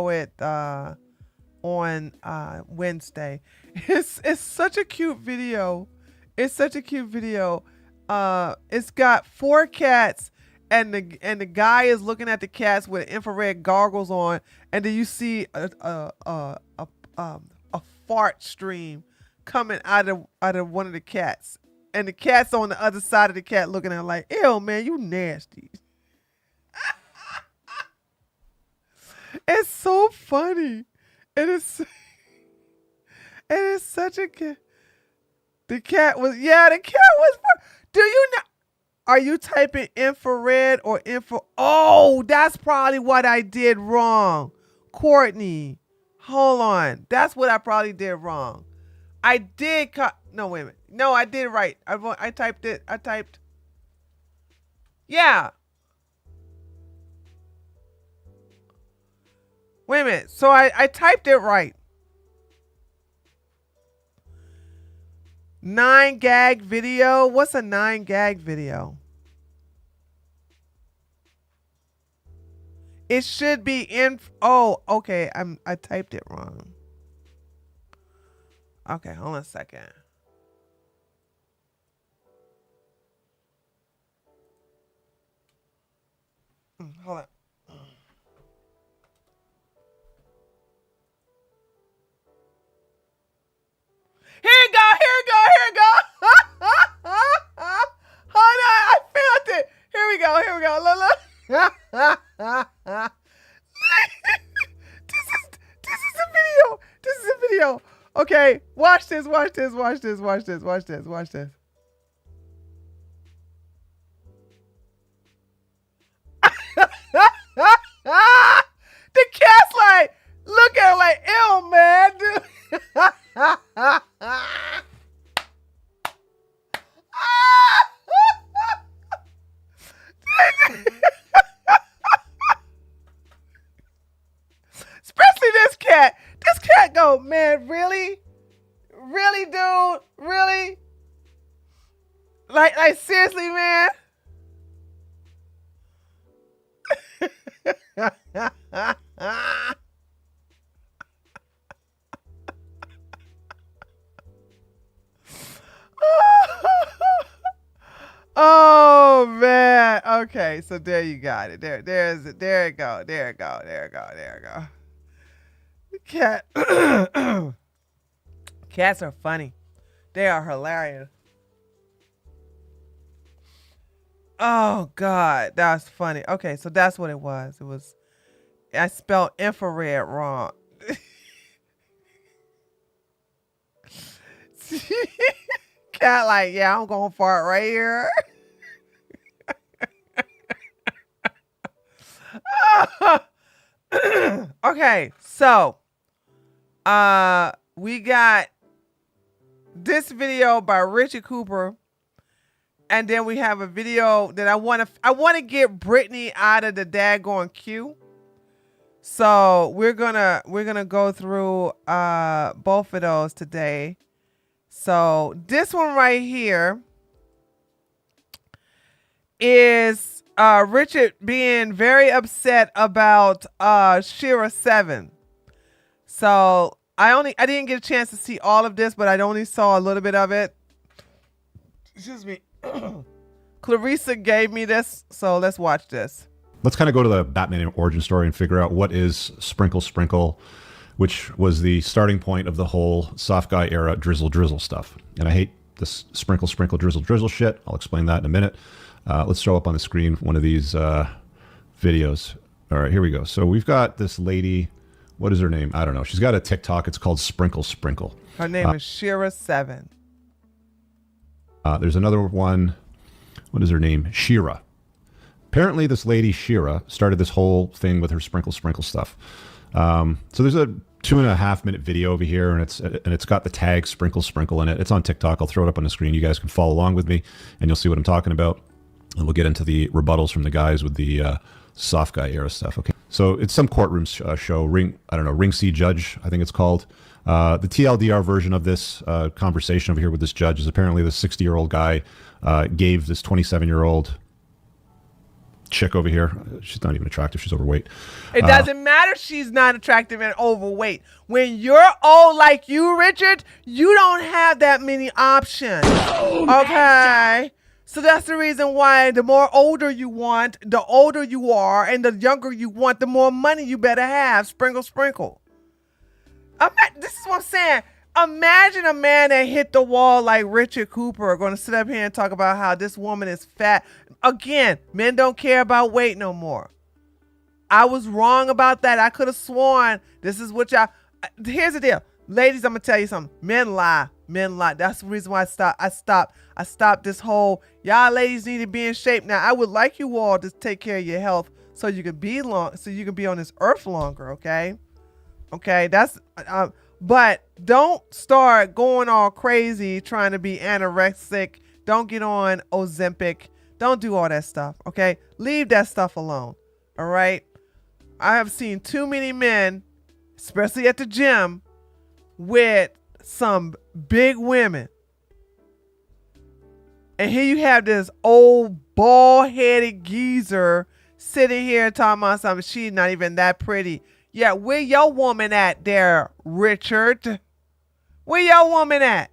it on Wednesday. It's such a cute video. It's such a cute video. It's got 4 cats, and the guy is looking at the cats with infrared goggles on, and then you see a fart stream coming out of one of the cats, and the cat's on the other side of the cat looking at him like, ew, man, you nasty. It's so funny. It is such a cat. The cat was do you know? Are you typing infrared or info? Oh, that's probably what I did wrong. Courtney, hold on. That's what I probably did wrong. I did no, wait a minute. No, I did right. I typed it. Yeah. Wait a minute. So I typed it right. 9-gag video. What's a 9-gag video? It should be in. Oh, okay. I typed it wrong. Okay, hold on a second. Hold on. Here you go. Hold on, I found it. Here we go. Look. This is a video. Okay, watch this. The cat's like, look at her like, ew, man, dude. Especially this cat. This cat go, man, really? Really, dude? Really? Like seriously, man? Oh man. Okay, so there you got it. There it go. Cat. Cats are funny. They are hilarious. Oh God, that's funny. Okay, so that's what it was. I spelled infrared wrong. Cat like, yeah, I'm gonna fart right here. Okay, so we got this video by Richard Cooper, and then we have a video that I want to get Brittany out of the daggone queue. So we're gonna go through both of those today. So this one right here is Richard being very upset about Shira 7. So I didn't get a chance to see all of this, but I only saw a little bit of it. Excuse me. Clarissa gave me this, so let's watch this. Let's kind of go to the Batman origin story and figure out what is Sprinkle Sprinkle, which was the starting point of the whole soft guy era drizzle stuff. And I hate this sprinkle drizzle shit. I'll explain that in a minute. Let's show up on the screen one of these videos. All right, here we go. So we've got this lady. What is her name? I don't know. She's got a TikTok. It's called Sprinkle. Her name is Shira 7. There's another one. What is her name? Shira. apparently this lady Shira started this whole thing with her sprinkle stuff. So there's a 2.5-minute video over here, and it's got the tag sprinkle in it. It's on TikTok. I'll throw it up on the screen. You guys can follow along with me, and you'll see what I'm talking about. And we'll get into the rebuttals from the guys with the soft guy era stuff. Okay, so it's some courtroom show. Ring C Judge, I think it's called. The TLDR version of this conversation over here with this judge is apparently the 60-year-old guy gave this 27-year-old chick over here. She's not even attractive. She's overweight. It doesn't matter. She's not attractive and overweight. When you're old like you, Richard, you don't have that many options. Okay. So that's the reason why the more older you want, the older you are, and the younger you want, the more money you better have. Sprinkle. This is what I'm saying. Imagine a man that hit the wall like Richard Cooper going to sit up here and talk about how this woman is fat. Again, men don't care about weight no more. I was wrong about that. I could have sworn this is what y'all... Here's the deal. Ladies, I'm going to tell you something. Men lie. That's the reason why I stopped this whole... Y'all ladies need to be in shape. Now, I would like you all to take care of your health so you can be on this earth longer, okay? Okay, that's... but don't start going all crazy trying to be anorexic. Don't get on Ozempic. Don't do all that stuff, okay? Leave that stuff alone, all right? I have seen too many men, especially at the gym, with some big women. And here you have this old bald-headed geezer sitting here talking about something. She's not even that pretty. Yeah, where your woman at there, Richard? Where your woman at?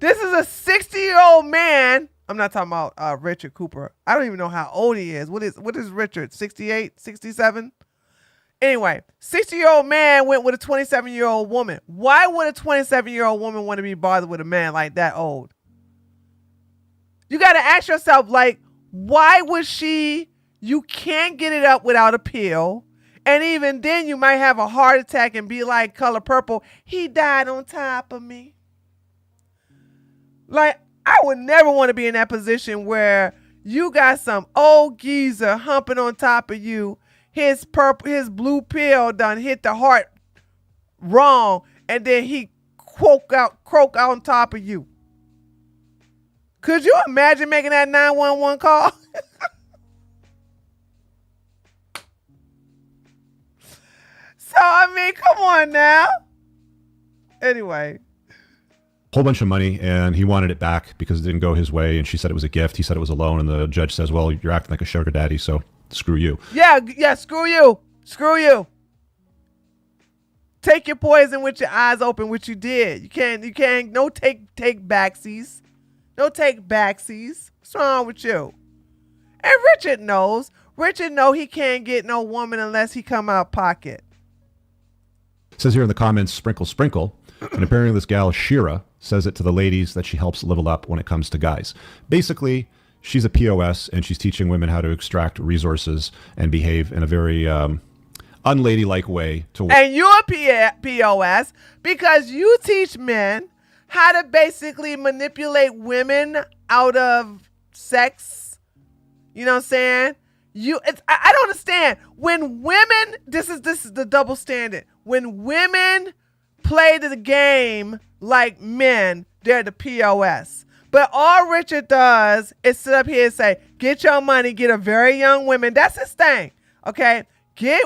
This is a 60-year-old man. I'm not talking about Richard Cooper. I don't even know how old he is. What is Richard? 68, 67? Anyway, 60-year-old man went with a 27-year-old woman. Why would a 27-year-old woman want to be bothered with a man like that old? You got to ask yourself, like, why would she... You can't get it up without a pill. And even then you might have a heart attack and be like Color Purple. He died on top of me. Like, I would never want to be in that position where you got some old geezer humping on top of you. His blue pill done hit the heart wrong. And then he croak out on top of you. Could you imagine making that 911 call? So, I mean, come on now. Anyway. Whole bunch of money, and he wanted it back because it didn't go his way, and she said it was a gift. He said it was a loan, and the judge says, well, you're acting like a sugar daddy, so screw you. Yeah, screw you. Screw you. Take your poison with your eyes open, which you did. You can't, no take backsies. No take backsies. What's wrong with you? And Richard knows. Richard know he can't get no woman unless he come out pocket. It says here in the comments, sprinkle. And apparently this gal, Shira, says it to the ladies that she helps level up when it comes to guys. Basically, she's a POS, and she's teaching women how to extract resources and behave in a very unladylike way. And you're a POS because you teach men how to basically manipulate women out of sex. You know what I'm saying? I don't understand. When women, this is the double standard. When women play the game like men, they're the POS. But all Richard does is sit up here and say, get your money, get a very young woman. That's his thing. Okay? Get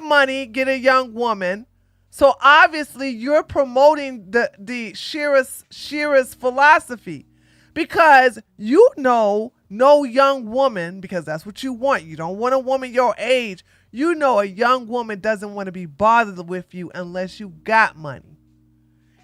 money, get a young woman. So obviously you're promoting the Shira's philosophy because you know no young woman, because that's what you want. You don't want a woman your age. You know a young woman doesn't want to be bothered with you unless you got money.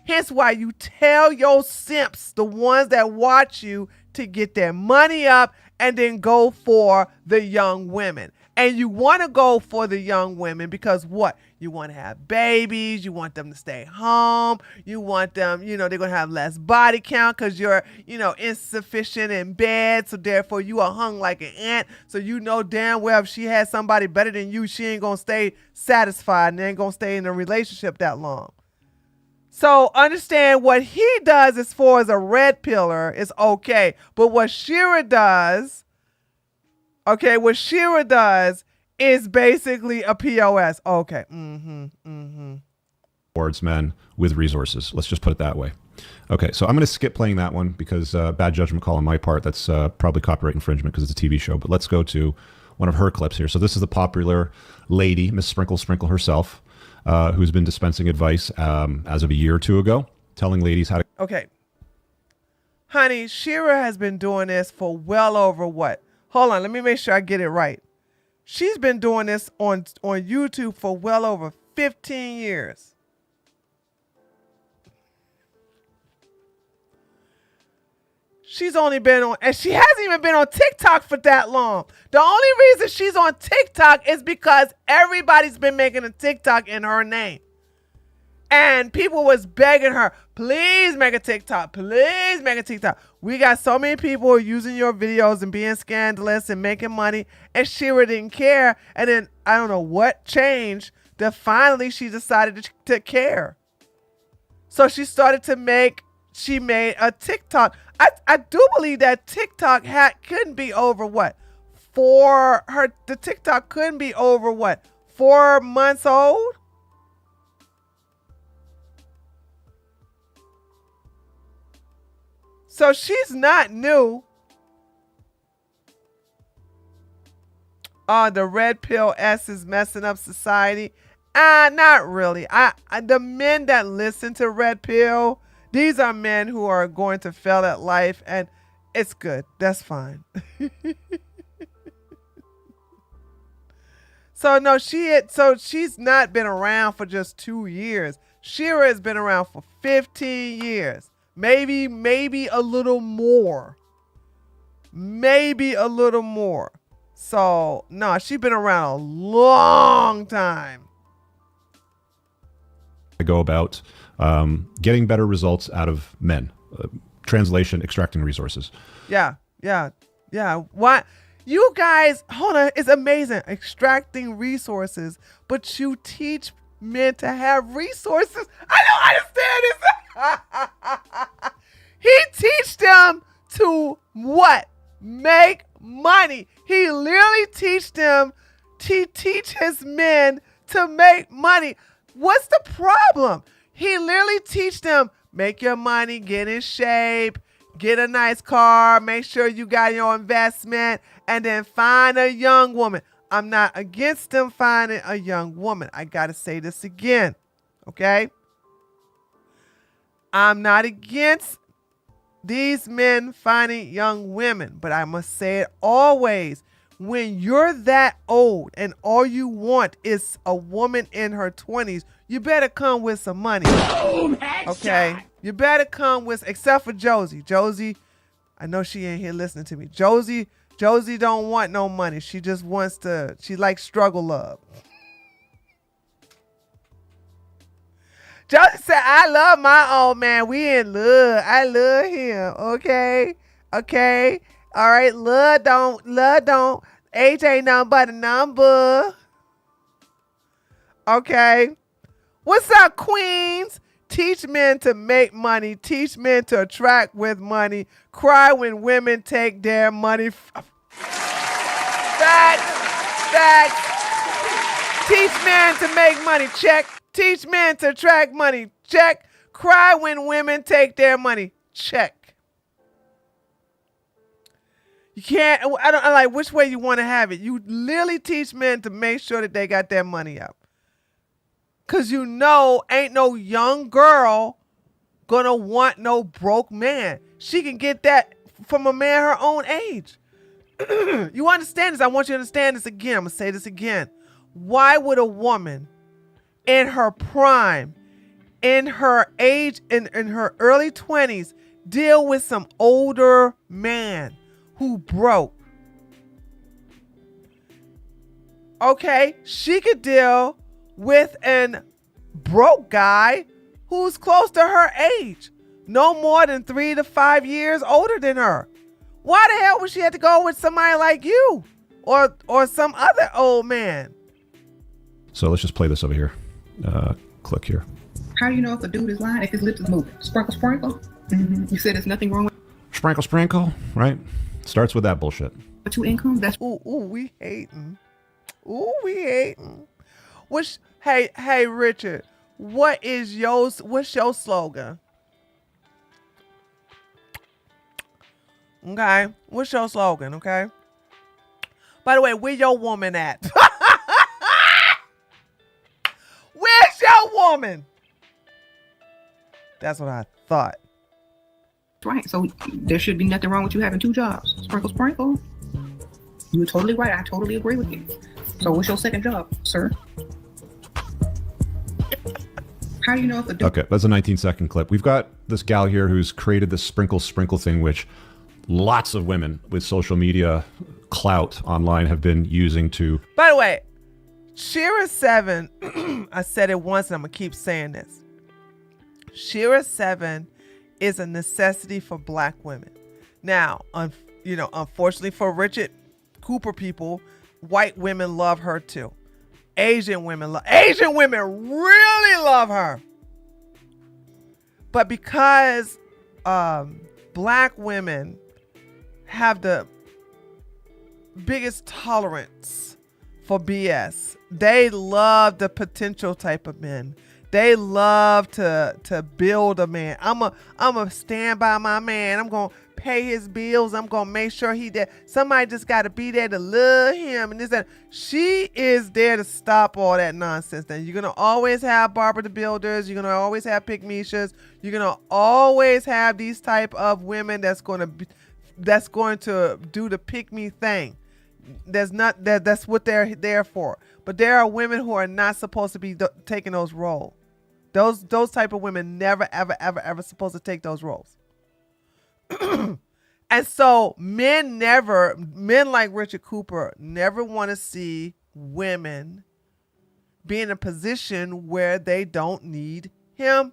Hence why you tell your simps, the ones that watch you, to get their money up and then go for the young women. And you want to go for the young women because what? You want to have babies. You want them to stay home. You want them, they're going to have less body count because you're, insufficient in bed. So therefore you are hung like an ant. So you know damn well if she has somebody better than you, she ain't going to stay satisfied and ain't going to stay in a relationship that long. So understand what he does as far as a red pillar is okay. But what Shira does, okay, what Shira does is basically a POS. Okay. Towards men with resources. Let's just put it that way. Okay, so I'm going to skip playing that one because bad judgment call on my part. That's probably copyright infringement because it's a TV show. But let's go to one of her clips here. So this is the popular lady, Miss Sprinkle Sprinkle herself, who's been dispensing advice as of a year or two ago, telling ladies how to... Okay. Honey, Shira has been doing this for well over what? Hold on, let me make sure I get it right. She's been doing this on YouTube for well over 15 years. She's only been on, and she hasn't even been on TikTok for that long. The only reason she's on TikTok is because everybody's been making a TikTok in her name. And people was begging her, please make a TikTok, please make a TikTok. We got so many people who are using your videos and being scandalous and making money, and Shira didn't care. And then I don't know what changed that finally she decided to care. So she started to she made a TikTok. I do believe that TikTok couldn't be over what? The TikTok couldn't be over what? 4 months old? So she's not new. The red pill S is messing up society. Not really. The men that listen to red pill, these are men who are going to fail at life, and it's good. That's fine. So she's not been around for just 2 years. Shira has been around for 15 years. Maybe a little more. Maybe a little more. So, no, she's been around a long time. I go about getting better results out of men. Translation, extracting resources. Yeah. Why? You guys, hold on, it's amazing. Extracting resources, but you teach men to have resources. I don't understand this. He teach them to what? Make money. He literally teach his men to make money. What's the problem? He literally teach them, make your money, get in shape, get a nice car, make sure you got your investment, and then find a young woman. I'm not against them finding a young woman. I got to say this again, okay? I'm not against these men finding young women, but I must say it always. When you're that old and all you want is a woman in her 20s, you better come with some money. Boom, headshot. Okay? You better come with, except for Josie. Josie, I know she ain't here listening to me. Josie don't want no money. She just wants to, she likes struggle love. Josie said, I love my old man. We in love. I love him. Okay. All right. Love don't. Age ain't nothing but a number. Okay. What's up, queens? Teach men to make money. Teach men to attract with money. Cry when women take their money. Facts. Teach men to make money. Check. Teach men to attract money. Check. Cry when women take their money. Check. You can't, I like which way you want to have it. You literally teach men to make sure that they got their money up. Because you know ain't no young girl gonna want no broke man. She can get that from a man her own age. You understand this? I want you to understand this again. I'm going to say this again. Why would a woman in her prime, in her age, in her early 20s, deal with some older man who broke? Okay, she could deal with an broke guy who's close to her age, no more than 3 to 5 years older than her. Why the hell would she have to go with somebody like you or some other old man? So let's just play this over here. Click here. How do you know if the dude is lying if his lips is moving? Sprinkle, sprinkle. Mm-hmm. You said there's nothing wrong with Sprinkle, sprinkle, right? Starts with that bullshit. two incomes. That's Ooh, we hating. Ooh, we hating. Hey, Richard, what's your slogan? Okay, what's your slogan? Okay. By the way, where your woman at? Where's your woman? That's what I thought. right. So there should be nothing wrong with you having two jobs. Sprinkle, sprinkle. You're totally right. I totally agree with you. So what's your second job, sir? How do you know if a dude... Okay, that's a 19-second clip. We've got this gal here who's created this sprinkle thing, which lots of women with social media clout online have been using to... By the way, Shira 7, I said it once and I'm going to keep saying this. Shira 7 is a necessity for black women. Now, unfortunately for Richard Cooper people, white women love her too. Asian women really love her. But because black women have the biggest tolerance for BS, they love the potential type of men. They love to build a man. I'm a stand by my man. I'm gonna pay his bills. I'm gonna make sure he there. Somebody just gotta be there to love him and this and she is there to stop all that nonsense. Then you're gonna always have Barbara the Builders. You're gonna always have Pygmishas. You're gonna always have these type of women that's going to do the pick me thing. That's what they're there for. But there are women who are not supposed to be taking those roles. Those type of women never, ever supposed to take those roles. And so men like Richard Cooper never want to see women be in a position where they don't need him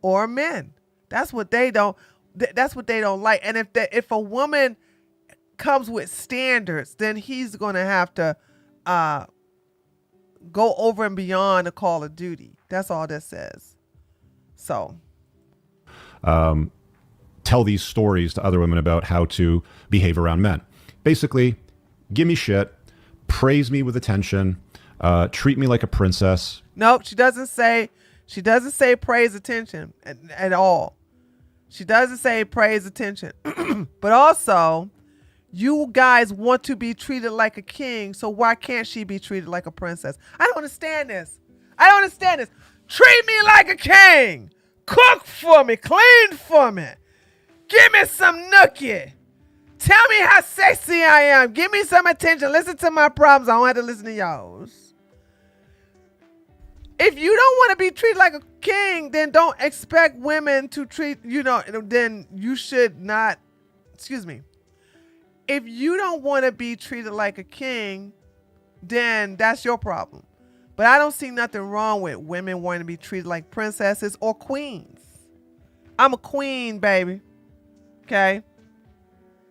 or men. That's what they don't like. And if a woman comes with standards, then he's going to have to go over and beyond the call of duty. That's all this says. So, tell these stories to other women about how to behave around men. Basically, give me shit, praise me with attention, treat me like a princess. Nope, she doesn't say praise attention at all. She doesn't say praise attention. But also, you guys want to be treated like a king, so why can't she be treated like a princess? I don't understand this. Treat me like a king. Cook for me. Clean for me. Give me some nookie. Tell me how sexy I am. Give me some attention. Listen to my problems. I don't have to listen to y'all's. If you don't want to be treated like a king, then don't expect women to treat, then you should not, If you don't want to be treated like a king, then that's your problem. But I don't see nothing wrong with women wanting to be treated like princesses or queens. I'm a queen, baby. Okay?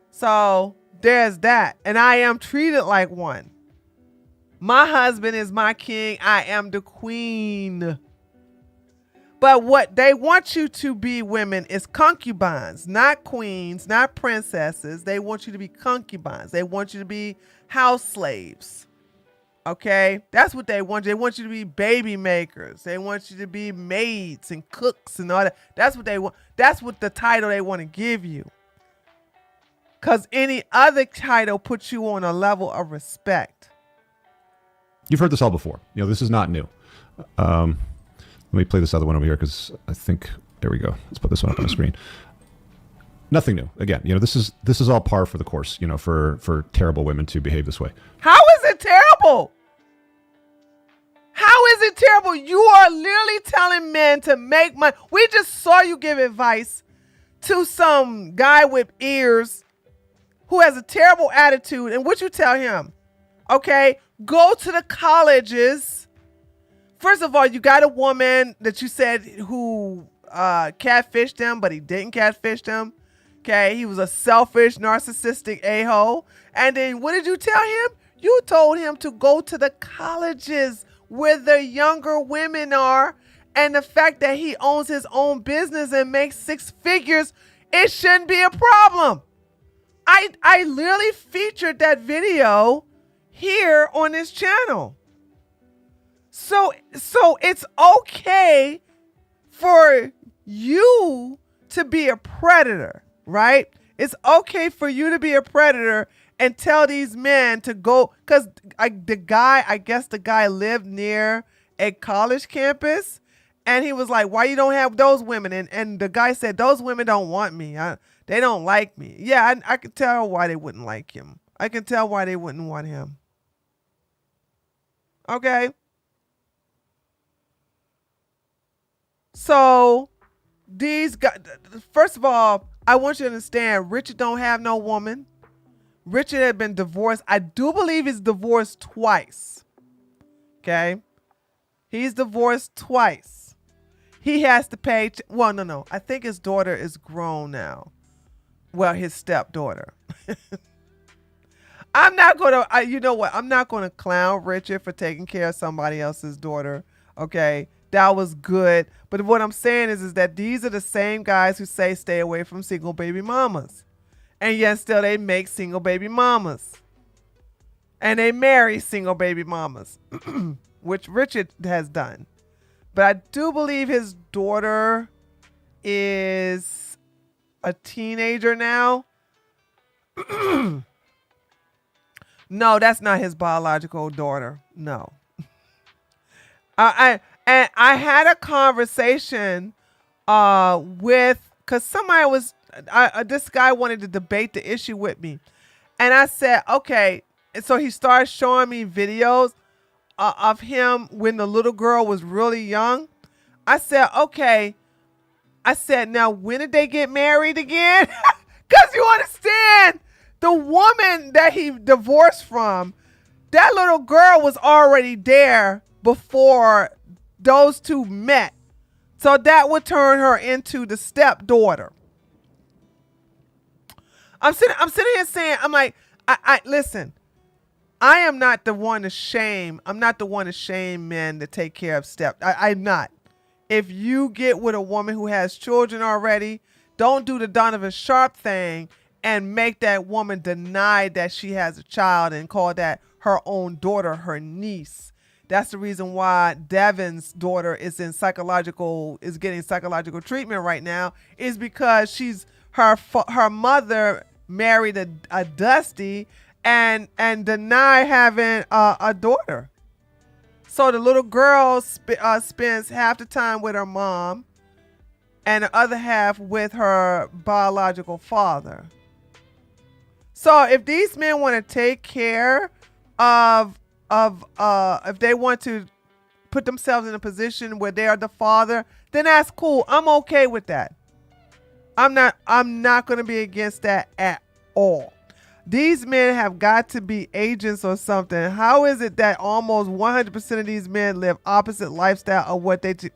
So there's that. And I am treated like one. My husband is my king. I am the queen. But what they want you to be, women, is concubines, not queens, not princesses. They want you to be concubines. They want you to be house slaves. Okay? That's what they want. They want you to be baby makers. They want you to be maids and cooks and all that. That's what they want. That's what the title they want to give you. Because any other title puts you on a level of respect. You've heard this all before. This is not new. Let me play this other one over here because I think, there we go. Let's put this one up on the screen. Nothing new. Again, this is all par for the course, for terrible women to behave this way. How is it terrible? How is it terrible? You are literally telling men to make money. We just saw you give advice to some guy with ears who has a terrible attitude. And what you tell him? Okay, go to the colleges. First of all, you got a woman that you said who catfished him, but he didn't catfish him. Okay, he was a selfish, narcissistic a-hole. And then what did you tell him? You told him to go to the colleges where the younger women are And the fact that he owns his own business and makes 6 figures, it shouldn't be a problem. I literally featured that video here on this channel. So it's okay for you to be a predator, right? It's okay for you to be a predator and tell these men to go, because I guess the guy lived near a college campus, and he was like, why you don't have those women? And the guy said, those women don't want me. They don't like me. Yeah, I could tell why they wouldn't like him. I can tell why they wouldn't want him. Okay. So these guys, first of all, I want you to understand, Richard don't have no woman. Richard had been divorced. I do believe he's divorced twice. Okay. He's divorced twice. He has to pay. Well, no. I think his daughter is grown now. Well, his stepdaughter. I'm not going to, you know what? I'm not going to clown Richard for taking care of somebody else's daughter. Okay. That was good. But what I'm saying is that these are the same guys who say stay away from single baby mamas. And yet still they make single baby mamas. And they marry single baby mamas, which Richard has done. But I do believe his daughter is a teenager now. No, that's not his biological daughter. No. And I had a conversation with, because somebody was, this guy wanted to debate the issue with me. And I said, okay. And so he started showing me videos of him when the little girl was really young. I said, okay. I said, now when did they get married again? Because you understand, the woman that he divorced from, that little girl was already there before those two met. So that would turn her into the stepdaughter. I'm sitting here saying, I'm like, I listen, I am not the one to shame. I'm not the one to shame men to take care of I'm not. If you get with a woman who has children already, don't do the Donovan Sharp thing and make that woman deny that she has a child and call that her own daughter, her niece. That's the reason why Devin's daughter is getting psychological treatment right now, is because her mother married a Dusty and deny having a daughter. So the little girl spends half the time with her mom and the other half with her biological father. So if these men want to take care of if they want to put themselves in a position where they are the father, then that's cool. I'm okay with that. I'm not going to be against that at all. These men have got to be agents or something. How is it that almost 100% of these men live opposite lifestyle of what they do?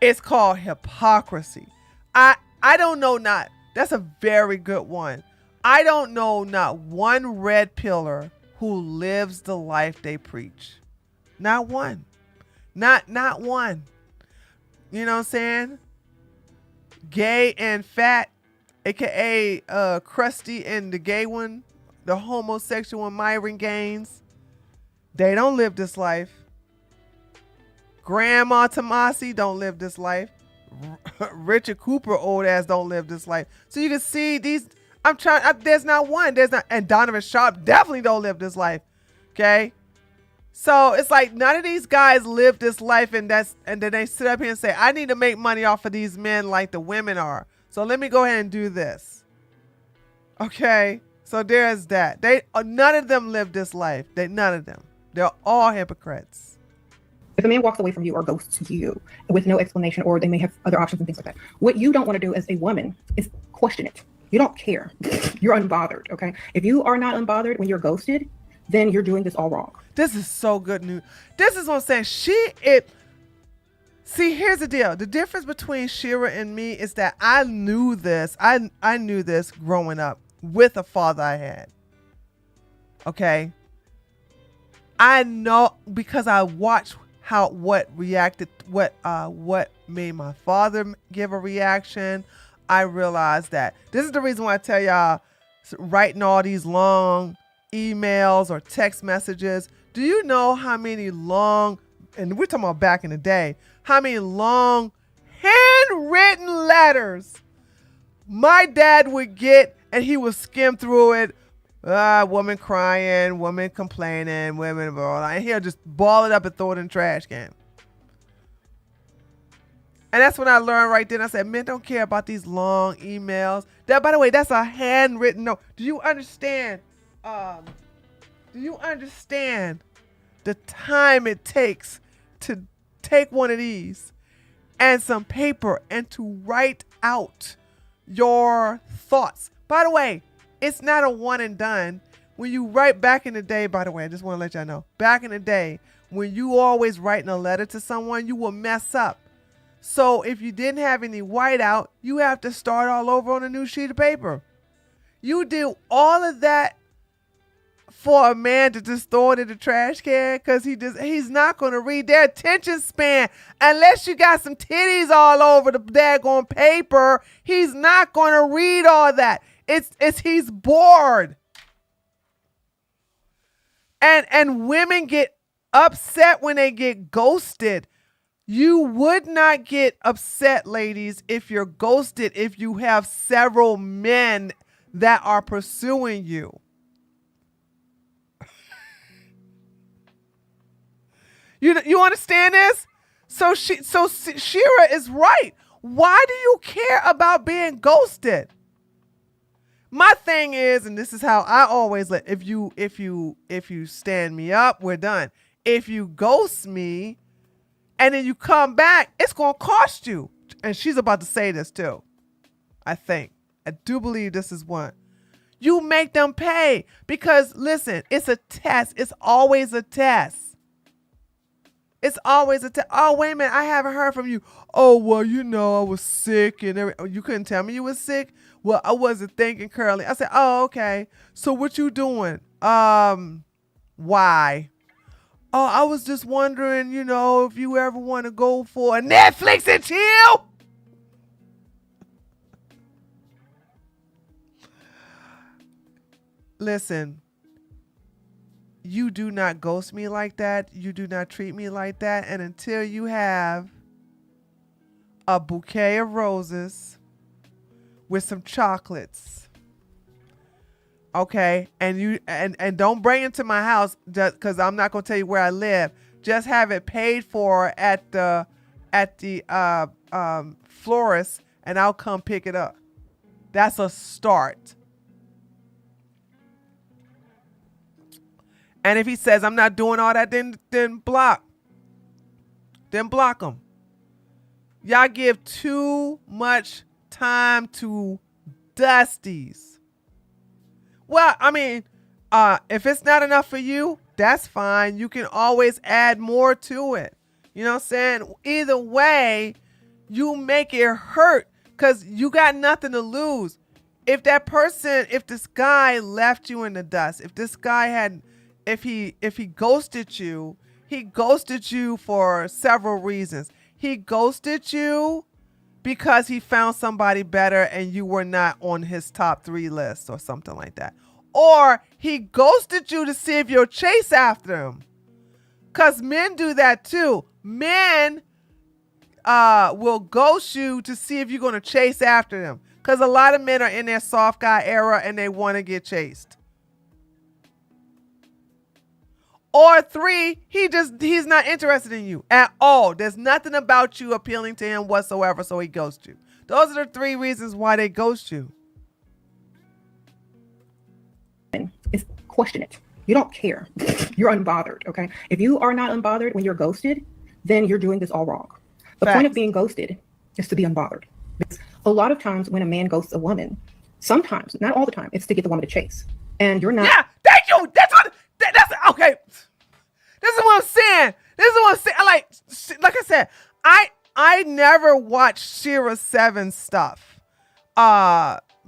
It's called hypocrisy. I don't know, that's a very good one. I don't know not one red pillar who lives the life they preach. Not one. Not one. You know what I'm saying? Gay and fat, aka Krusty and the gay one, the homosexual Myron Gaines. They don't live this life. Grandma Tomasi don't live this life. Richard Cooper old ass don't live this life. So you can see these. There's not one. And Donovan Sharp definitely don't live this life. Okay. So it's like none of these guys live this life, and then they sit up here and say, I need to make money off of these men like the women are. So let me go ahead and do this. Okay. So there's that. None of them live this life. None of them. They're all hypocrites. If a man walks away from you or ghosts you with no explanation, or they may have other options and things like that, what you don't want to do as a woman is question it. You don't care. You're unbothered, okay? If you are not unbothered when you're ghosted, then you're doing this all wrong. This is so good news. This is what I'm saying. See, here's the deal. The difference between Shira and me is that I knew this. I knew this growing up with a father I had. Okay? I know because I watched what made my father give a reaction. I realized that this is the reason why I tell y'all, writing all these long emails or text messages. Do you know how many long, and we're talking about back in the day, how many long handwritten letters my dad would get, and he would skim through it. Woman crying, woman complaining, women, blah, and he'll just ball it up and throw it in the trash can. And that's when I learned right then. I said, men don't care about these long emails. That, by the way, that's a handwritten note. Do you understand? Do you understand the time it takes to take one of these and some paper and to write out your thoughts? By the way, it's not a one and done. When you write back in the day, by the way, I just want to let y'all know, back in the day, when you always writing a letter to someone, you will mess up. So if you didn't have any whiteout, you have to start all over on a new sheet of paper. You do all of that for a man to just throw it in the trash can because he's not going to read. Their attention span, unless you got some titties all over the daggone paper, he's not going to read all that. He's bored. And women get upset when they get ghosted. You would not get upset, ladies, if you're ghosted, if you have several men that are pursuing you. You understand this? So Shira is right. Why do you care about being ghosted? My thing is, and this is how I always let, if you stand me up, we're done. If you ghost me and then you come back, it's going to cost you. And she's about to say this too. I do believe this is one. You make them pay because listen, it's a test. It's always a test. It's always a test. Oh, wait a minute. I haven't heard from you. Oh, well, I was sick and everything. You couldn't tell me you was sick? Well, I wasn't thinking, Curly. I said, oh, okay. So what you doing? Why? Oh, I was just wondering, if you ever want to go for a Netflix and chill. Listen, you do not ghost me like that. You do not treat me like that. And until you have a bouquet of roses with some chocolates, okay, and don't bring it to my house just because I'm not gonna tell you where I live. Just have it paid for at the florist, and I'll come pick it up. That's a start. And if he says I'm not doing all that, then block. Then block him. Y'all give too much time to dusties. Well, I mean, if it's not enough for you, that's fine. You can always add more to it. You know what I'm saying? Either way, you make it hurt because you got nothing to lose. If this guy left you in the dust, if he ghosted you, he ghosted you for several reasons. He ghosted you because he found somebody better and you were not on his top 3 list or something like that. Or he ghosted you to see if you'll chase after him. Because men do that too. Men will ghost you to see if you're going to chase after them. Because a lot of men are in their soft guy era and they want to get chased. Or 3, he's not interested in you at all. There's nothing about you appealing to him whatsoever, so he ghosts you. Those are the 3 reasons why they ghost you. Is question it. You don't care. You're unbothered, okay? If you are not unbothered when you're ghosted, then you're doing this all wrong. The point of being ghosted is to be unbothered. Because a lot of times when a man ghosts a woman, sometimes, not all the time, it's to get the woman to chase. And you're not. Yeah, thank you. That's okay. This is what I'm saying. Like I said, I never watched Shira 7 stuff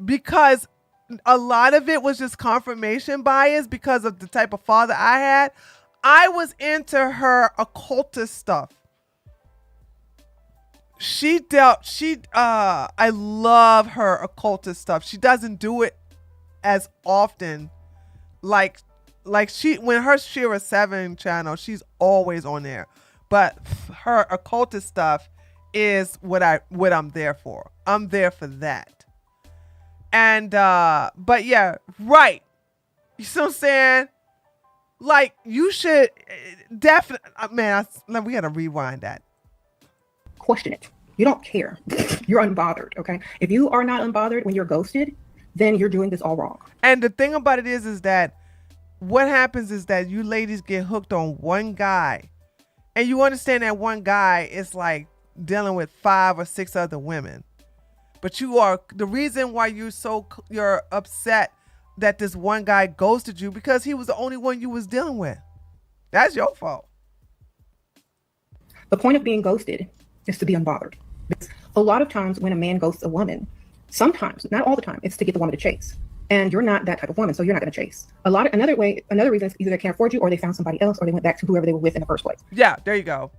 because a lot of it was just confirmation bias because of the type of father I had. I was into her occultist stuff. I love her occultist stuff. She doesn't do it as often. Like when her Shira 7 channel, she's always on there. But her occultist stuff is what I'm there for. I'm there for that. And but yeah, right. You see what I'm saying? Like, you should definitely, man, we gotta rewind that. Question it. You don't care. You're unbothered, okay? If you are not unbothered when you're ghosted, then you're doing this all wrong. And the thing about it is that what happens is that you ladies get hooked on one guy. And you understand that one guy is like dealing with 5 or 6 other women. But the reason why you're upset that this one guy ghosted you because he was the only one you was dealing with. That's your fault. The point of being ghosted is to be unbothered. Because a lot of times when a man ghosts a woman, sometimes, not all the time, it's to get the woman to chase. And you're not that type of woman, so you're not going to chase. Another reason is either they can't afford you, or they found somebody else, or they went back to whoever they were with in the first place. Yeah, there you go.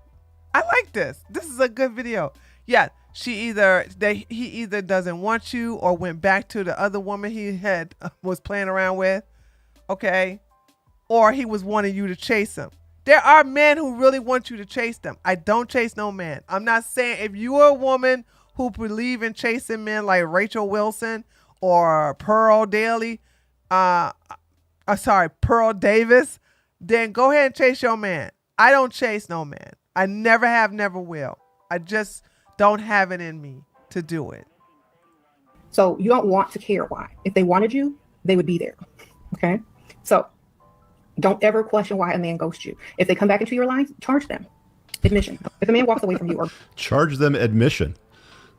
I like this. This is a good video. Yeah, he either doesn't want you or went back to the other woman he was playing around with, okay? Or he was wanting you to chase him. There are men who really want you to chase them. I don't chase no man. I'm not saying if you are a woman who believe in chasing men like Rachel Wilson or Pearl Daly, Pearl Davis, then go ahead and chase your man. I don't chase no man. I never have, never will. I just don't have it in me to do it. So you don't want to care why. If they wanted you, they would be there. Okay? So don't ever question why a man ghosts you. If they come back into your life, charge them admission. If a man walks away from you, or charge them admission.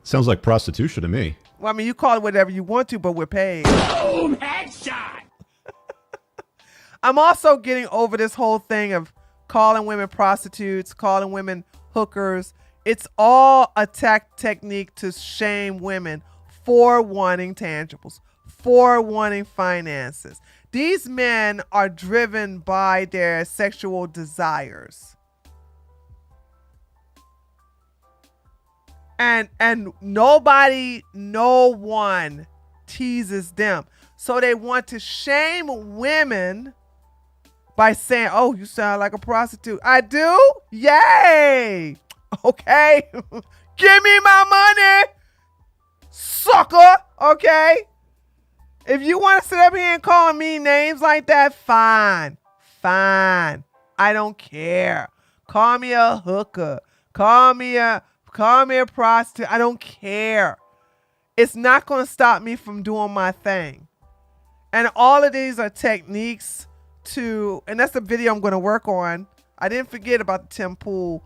Sounds like prostitution to me. Well, I mean, you call it whatever you want to, but we're paid. Boom! Headshot! I'm also getting over this whole thing of calling women prostitutes, calling women hookers. It's all a technique to shame women for wanting tangibles, for wanting finances. These men are driven by their sexual desires. And no one teases them. So they want to shame women by saying, oh, you sound like a prostitute. I do? Yay! Okay? Give me my money, sucker! Okay? If you want to sit up here and call me names like that, fine. Fine. I don't care. Call me a hooker. Call me a prostitute. I don't care. It's not going to stop me from doing my thing. And all of these are techniques and that's the video I'm going to work on. I didn't forget about the Tim Pool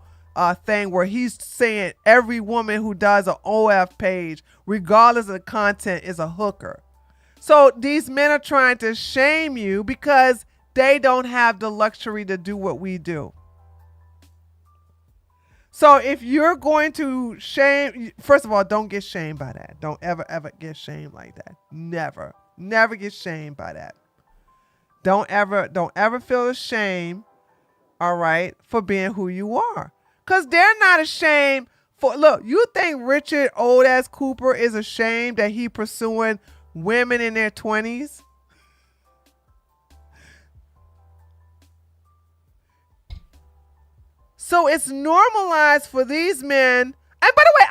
thing where he's saying every woman who does an OF page, regardless of the content, is a hooker. So these men are trying to shame you because they don't have the luxury to do what we do. So if you're going to shame, first of all, don't get shamed by that. Don't ever get shamed like that. Never get shamed by that. Don't ever feel ashamed, all right, for being who you are. Because they're not ashamed for, look, you think Richard old ass Cooper is ashamed that he pursuing women in their 20s? So it's normalized for these men. And by the way,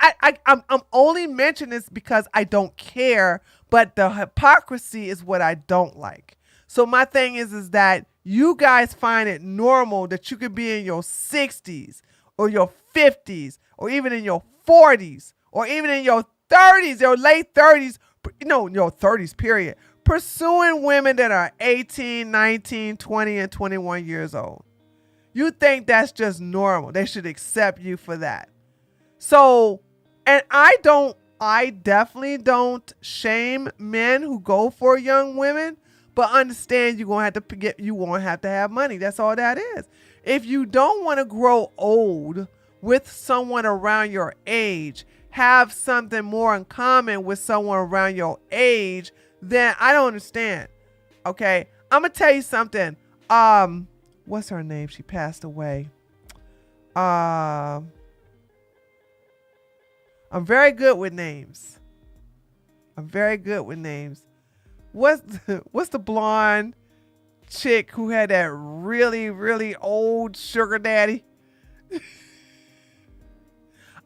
I'm only mentioning this because I don't care, but the hypocrisy is what I don't like. So my thing is that you guys find it normal that you could be in your 60s or your 50s or even in your 40s or even in your 30s, your late 30s, your 30s period, pursuing women that are 18, 19, 20, and 21 years old. You think that's just normal. They should accept you for that. So, and I definitely don't shame men who go for young women, but understand you won't have to have money. That's all that is. If you don't want to grow old with someone around your age, have something more in common with someone around your age, then I don't understand. Okay. I'm going to tell you something. what's her name? She passed away. I'm very good with names. What's the blonde chick who had that really, really old sugar daddy?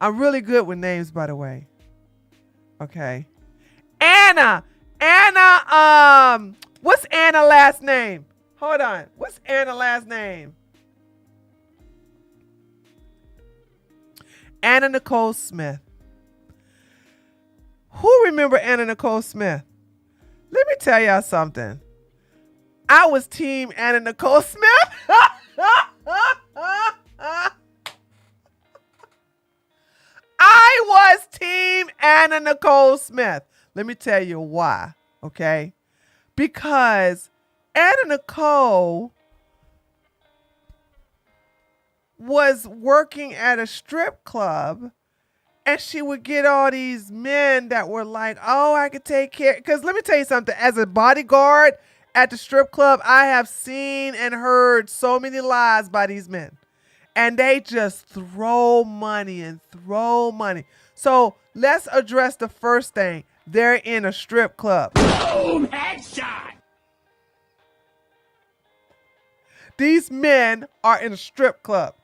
I'm really good with names, by the way. Okay. Anna, what's Anna last name? Hold on. What's Anna last name? Anna Nicole Smith. Who remember Anna Nicole Smith? Let me tell y'all something. I was team Anna Nicole Smith. I was team Anna Nicole Smith. Let me tell you why, okay? Because Anna Nicole was working at a strip club, and she would get all these men that were like, oh, I could take care. Because let me tell you something. As a bodyguard at the strip club, I have seen and heard so many lies by these men. And they just throw money and throw money. So let's address the first thing. They're in a strip club. Boom! Headshot! These men are in a strip club.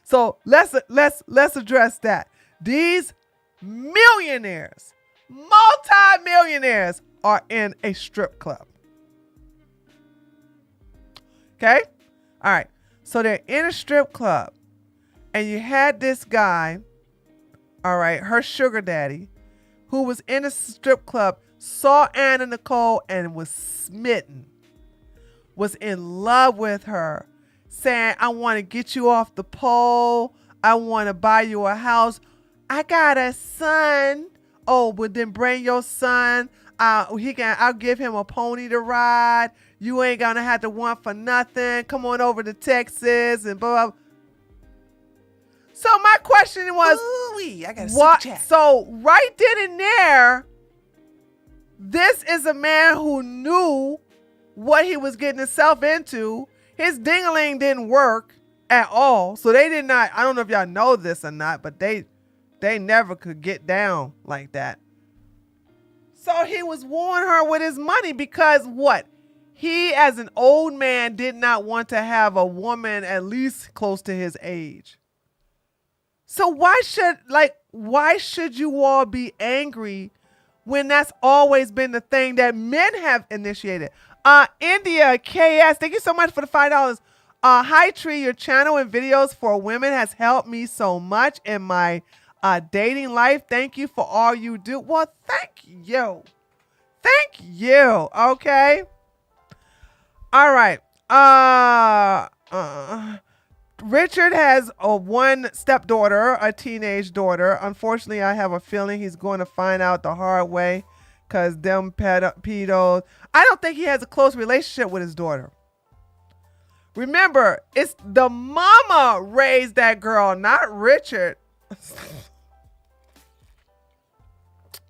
So let's address that. These millionaires, multi-millionaires are in a strip club. Okay? All right. So they're in a strip club, and you had this guy, all right, her sugar daddy, who was in a strip club, saw Anna Nicole and was smitten, was in love with her, saying, I want to get you off the pole. I want to buy you a house. I got a son. Oh, but then bring your son. I'll give him a pony to ride. You ain't gonna have to want for nothing. Come on over to Texas and blah, blah. So my question was, Ooh-wee, I got a what? super chat. So right then and there, this is a man who knew what he was getting himself into. His ding-a-ling didn't work at all. So they did not, I don't know if y'all know this or not, but they never could get down like that. So he was wooing her with his money because what? He, as an old man, did not want to have a woman at least close to his age. So why should you all be angry when that's always been the thing that men have initiated? India KS, thank you so much for the $5. Hi Tree, your channel and videos for women has helped me so much in my dating life. Thank you for all you do. Well, thank you. Okay. All right. Richard has one stepdaughter, a teenage daughter. Unfortunately, I have a feeling he's going to find out the hard way because them pedos. I don't think he has a close relationship with his daughter. Remember, it's the mama raised that girl, not Richard.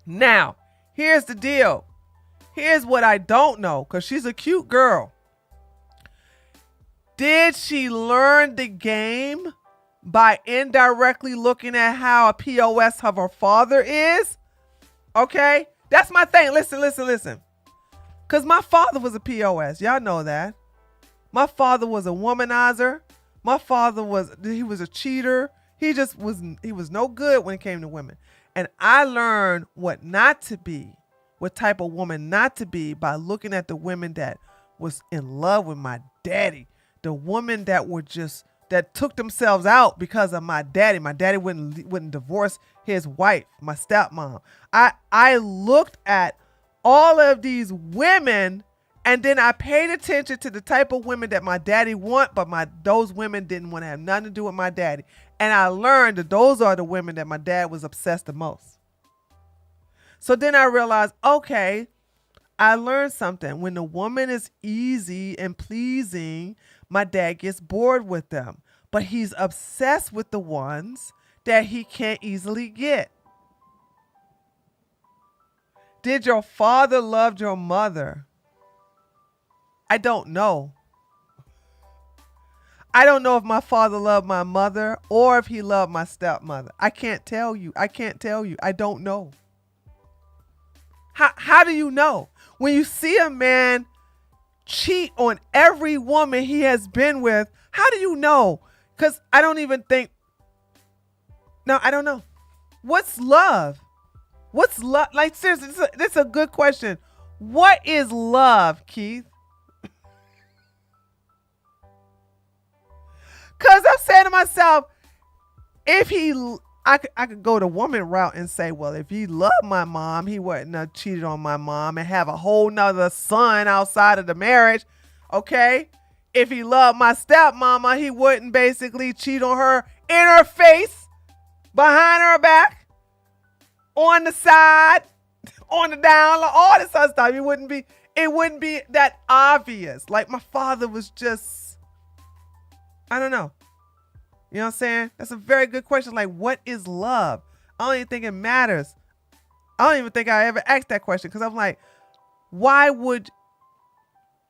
Now, here's the deal. Here's what I don't know, because she's a cute girl. Did she learn the game by indirectly looking at how a POS of her father is? Okay? That's my thing. Listen. Because my father was a POS. Y'all know that. My father was a womanizer. My father was a cheater. He was no good when it came to women. And I learned what not to be, what type of woman not to be by looking at the women that was in love with my daddy. The women that took themselves out because of my daddy. My daddy wouldn't divorce his wife, my stepmom. I looked at all of these women, and then I paid attention to the type of women that my daddy want, but those women didn't want to have nothing to do with my daddy. And I learned that those are the women that my dad was obsessed the most. So then I realized, okay, I learned something. When the woman is easy and pleasing, my dad gets bored with them. But he's obsessed with the ones that he can't easily get. Did your father love your mother? I don't know. I don't know if my father loved my mother or if he loved my stepmother. I can't tell you. I can't tell you. I don't know. How do you know? When you see a man cheat on every woman he has been with, how do you know? Because I don't even think. No, I don't know. What's love? What's love? Like, seriously, this is a good question. What is love, Keith? Because I'm saying to myself, I could go the woman route and say, well, if he loved my mom, he wouldn't have cheated on my mom and have a whole nother son outside of the marriage. Okay. If he loved my stepmama, he wouldn't basically cheat on her in her face, behind her back, on the side, on the down, all this other stuff. It wouldn't be that obvious. Like, my father was just, I don't know. You know what I'm saying? That's a very good question. Like, what is love? I don't even think it matters. I don't even think I ever asked that question because I'm like, why would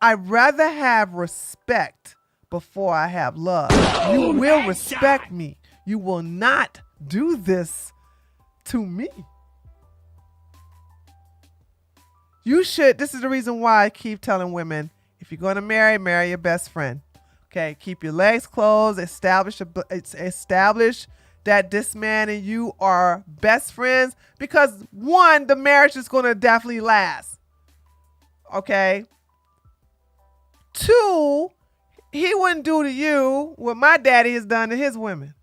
I rather have respect before I have love? You will respect me. You will not do this to me. You should. This is the reason why I keep telling women, if you're going to marry your best friend. Okay, keep your legs closed. Establish that this man and you are best friends because, one, the marriage is going to definitely last. Okay. 2, he wouldn't do to you what my daddy has done to his women.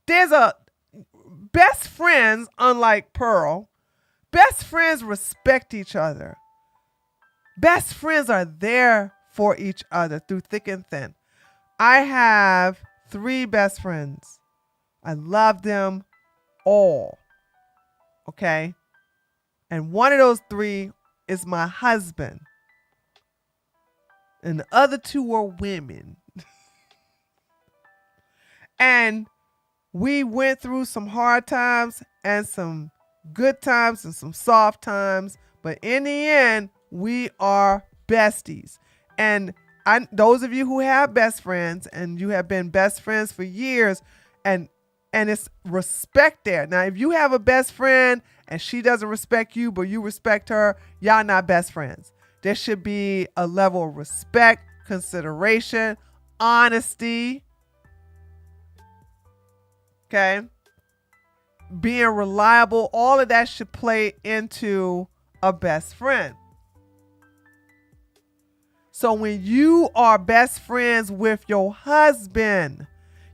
There's a best friends, unlike Pearl, best friends respect each other. Best friends are there for each other through thick and thin. I have 3 best friends. I love them all. Okay? And one of those 3 is my husband. And the other 2 are women. And we went through some hard times and some good times and some soft times. But in the end, we are besties. And those of you who have best friends and you have been best friends for years, and it's respect there. Now, if you have a best friend and she doesn't respect you, but you respect her, y'all not best friends. There should be a level of respect, consideration, honesty. Okay? Being reliable, all of that should play into a best friend. So when you are best friends with your husband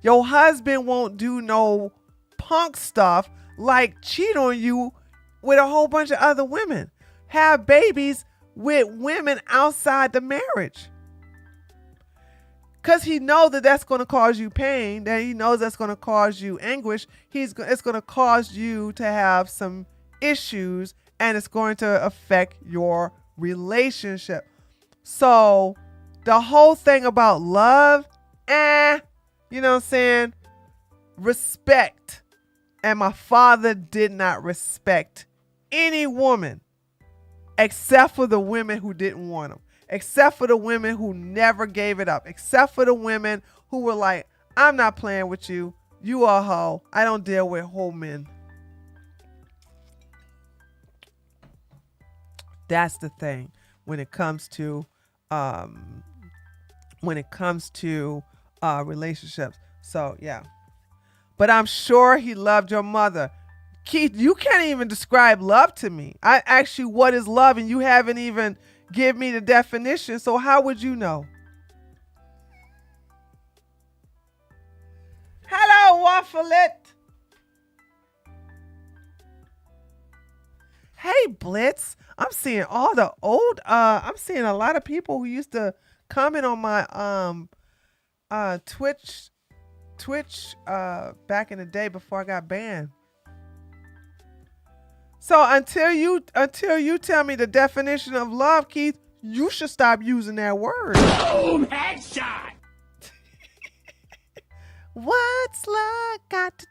won't do no punk stuff like cheat on you with a whole bunch of other women, have babies with women outside the marriage. Because he knows that that's going to cause you pain, that he knows that's going to cause you anguish. It's going to cause you to have some issues, and it's going to affect your relationship. So the whole thing about love, you know what I'm saying? Respect. And my father did not respect any woman except for the women who didn't want him, except for the women who never gave it up, except for the women who were like, I'm not playing with you. You a hoe. I don't deal with whole men. That's the thing when it comes to relationships. So yeah, but I'm sure he loved your mother. Keith, you can't even describe love to me. I asked you what is love and you haven't even give me the definition. So how would you know? Hello, Wafflet. Hey, Blitz. I'm seeing all the old, I'm seeing a lot of people who used to comment on my Twitch back in the day before I got banned. So until you tell me the definition of love, Keith, you should stop using that word. Boom! Headshot! What's love got to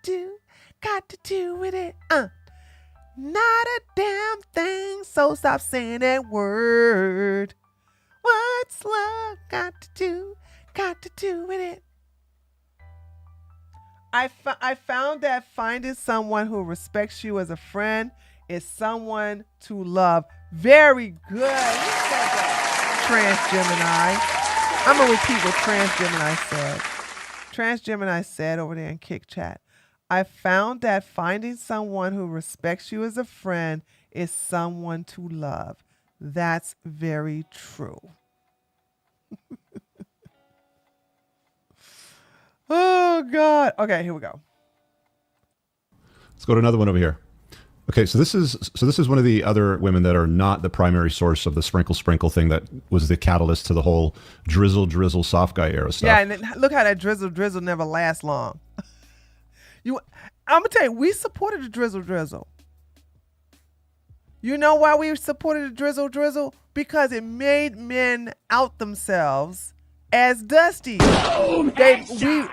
do with it? Not a damn thing, so stop saying that word. What What's love got to do with it? I found that finding someone who respects you as a friend is someone to love. Very good. Who said that? Trans Gemini. I'm going to repeat what Trans Gemini said. Trans Gemini said over there in Kick Chat. I found that finding someone who respects you as a friend is someone to love. That's very true. Oh, God. Okay, here we go. Let's go to another one over here. Okay, so this is one of the other women that are not the primary source of the sprinkle sprinkle thing that was the catalyst to the whole drizzle drizzle soft guy era stuff. Yeah, and then look how that drizzle drizzle never lasts long. I'm gonna tell you, we supported the drizzle drizzle. You know why we supported the drizzle drizzle? Because it made men out themselves as Dusty.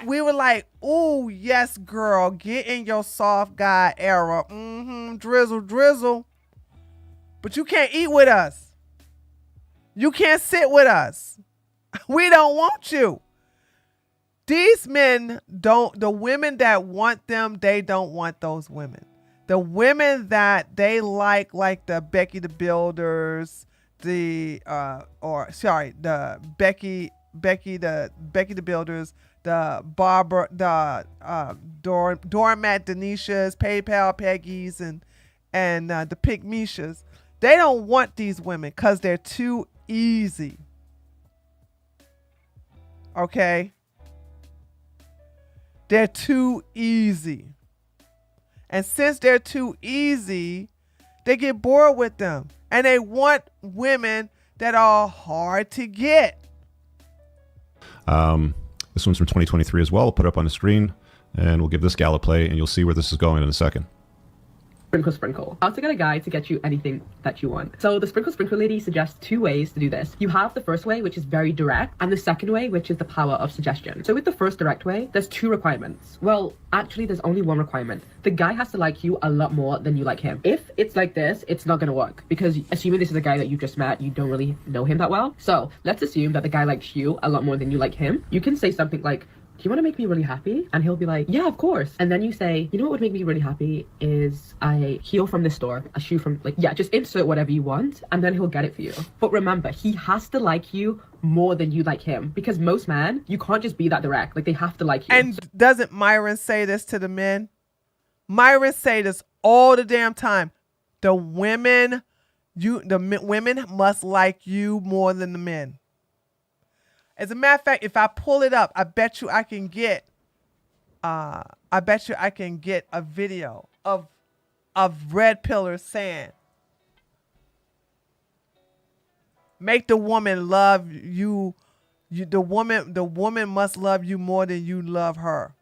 We were like, oh yes, girl, get in your soft guy era. Drizzle drizzle. But you can't eat with us. You can't sit with us. We don't want you. These men don't, the women that want them, they don't want those women. The women that they like the Becky the Builders, the Becky the Builders, the Barbara, the Doormat Denishas, PayPal Peggies, and the Pick Mishas. They don't want these women because they're too easy. Okay? They're too easy. And since they're too easy, they get bored with them. And they want women that are hard to get. This one's from 2023 as well. I'll put it up on the screen and we'll give this gal a play and you'll see where this is going in a second. Sprinkle Sprinkle. How to get a guy to get you anything that you want. So the Sprinkle Sprinkle lady suggests 2 ways to do this. You have the first way, which is very direct, and the second way, which is the power of suggestion. So with the first direct way, there's 2 requirements. Well, actually there's only 1 requirement. The guy has to like you a lot more than you like him. If it's like this, it's not gonna work, because assuming this is a guy that you just met, you don't really know him that well. So let's assume that the guy likes you a lot more than you like him. You can say something like, do you want to make me really happy? And he'll be like, yeah, of course. And then you say, you know what would make me really happy is a heel from this store, a shoe from, like, yeah, just insert whatever you want, and then he'll get it for you. But remember, he has to like you more than you like him, because most men, you can't just be that direct. Like, they have to like you. And doesn't Myron say this to the men? Myron say this all the damn time. The women must like you more than the men. As a matter of fact, if I pull it up, I bet you I can get a video of Red Pillar saying, make the woman love you. The woman must love you more than you love her.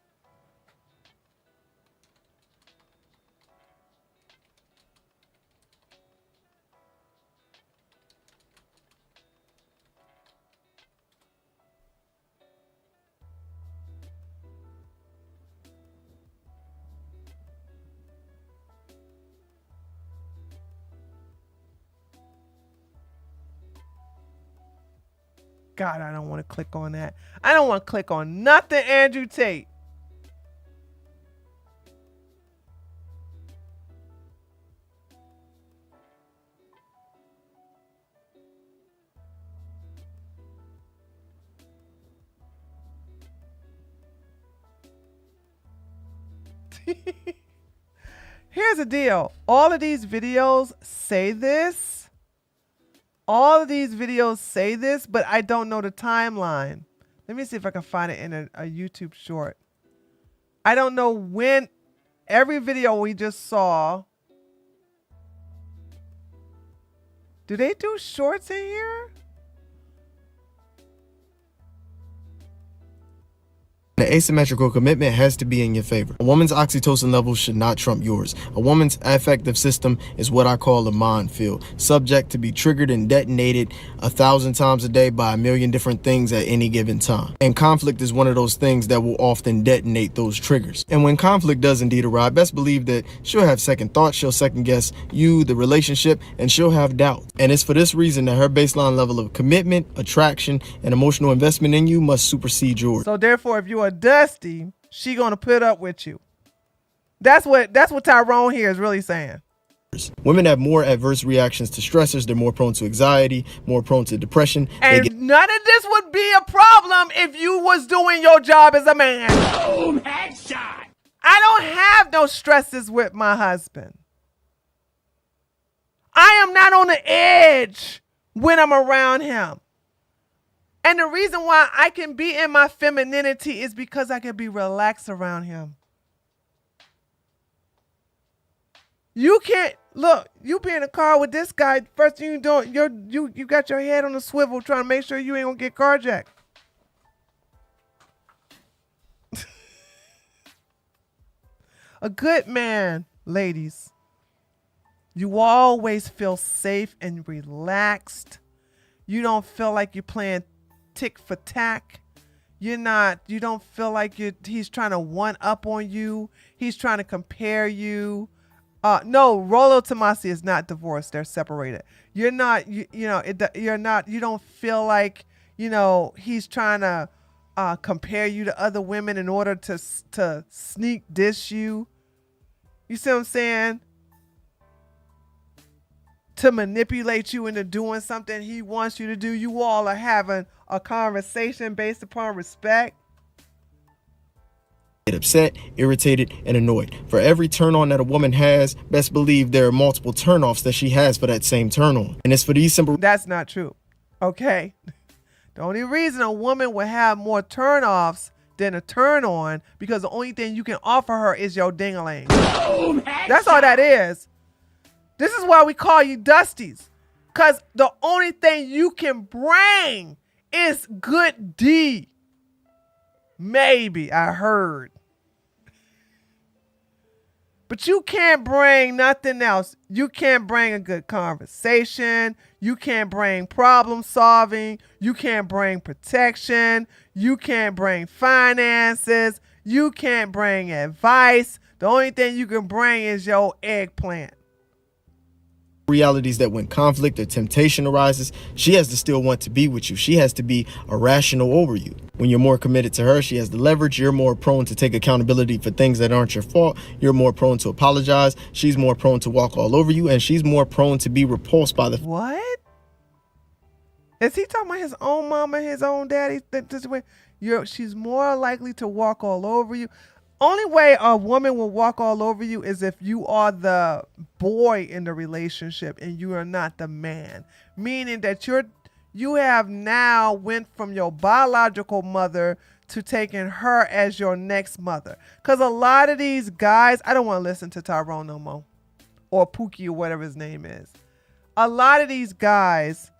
God, I don't want to click on that. I don't want to click on nothing, Andrew Tate. Here's the deal. All of these videos say this. All of these videos say this, but I don't know the timeline. Let me see if I can find it in a YouTube short. I don't know when. Every video we just saw. Do they do shorts in here? The asymmetrical commitment has to be in your favor. A woman's oxytocin levels should not trump yours. A woman's affective system is what I call a minefield, subject to be triggered and detonated 1,000 times a day by a million different things at any given time. And conflict is one of those things that will often detonate those triggers. And when conflict does indeed arrive, best believe that she'll have second thoughts, she'll second guess you, the relationship, and she'll have doubt. And it's for this reason that her baseline level of commitment, attraction, and emotional investment in you must supersede yours. So therefore, if you are dusty, she gonna put up with you. That's what Tyrone here is really saying. Women have more adverse reactions to stressors. They're more prone to anxiety, more prone to depression. And none of this would be a problem if you was doing your job as a man. Boom, headshot. I don't have no stresses with my husband. I am not on the edge when I'm around him. And the reason why I can be in my femininity is because I can be relaxed around him. You can't look. You be in a car with this guy. First thing you doing, you got your head on a swivel trying to make sure you ain't gonna get carjacked. A good man, ladies, you always feel safe and relaxed. You don't feel like you're playing tick for tack. You don't feel like he's trying to one up on you. He's trying to compare you. No, Rollo Tomasi is not divorced. They're separated. You're not, you don't feel like, he's trying to compare you to other women in order to sneak diss you. You see what I'm saying? To manipulate you into doing something he wants you to do. You all are having a conversation based upon respect. Get upset, irritated, and annoyed. For every turn on that a woman has, best believe there are multiple turn offs that she has for that same turn on. And it's for these simple... That's not true. Okay. The only reason a woman would have more turn offs than a turn on, because the only thing you can offer her is your ding-a-ling. That's all that is. This is why we call you Dusties. Because the only thing you can bring is good D. Maybe, I heard. But you can't bring nothing else. You can't bring a good conversation. You can't bring problem solving. You can't bring protection. You can't bring finances. You can't bring advice. The only thing you can bring is your eggplant. Realities that when conflict or temptation arises, she has to still want to be with you. She has to be irrational over you. When you're more committed to her, she has the leverage. You're more prone to take accountability for things that aren't your fault. You're more prone to apologize. She's more prone to walk all over you, and she's more prone to be repulsed by the... What? Is he talking about his own mama, his own daddy? She's more likely to walk all over you. Only way a woman will walk all over you is if you are the boy in the relationship and you are not the man. Meaning that you have now went from your biological mother to taking her as your next mother. Because a lot of these guys, I don't want to listen to Tyrone no more. Or Pookie or whatever his name is. A lot of these guys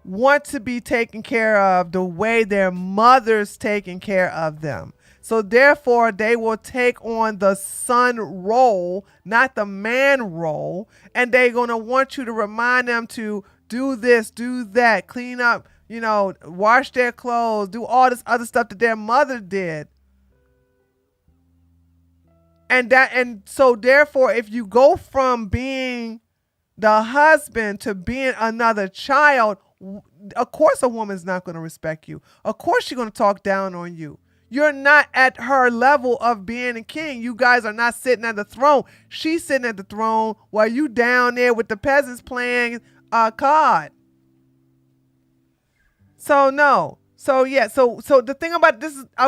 want to be taken care of the way their mother's taking care of them. So therefore, they will take on the son role, not the man role. And they're going to want you to remind them to do this, do that, clean up, wash their clothes, do all this other stuff that their mother did. And so therefore, if you go from being the husband to being another child, of course a woman's not going to respect you. Of course she's going to talk down on you. You're not at her level of being a king. You guys are not sitting at the throne. She's sitting at the throne while you down there with the peasants playing card. So no. So yeah. So the thing about this is I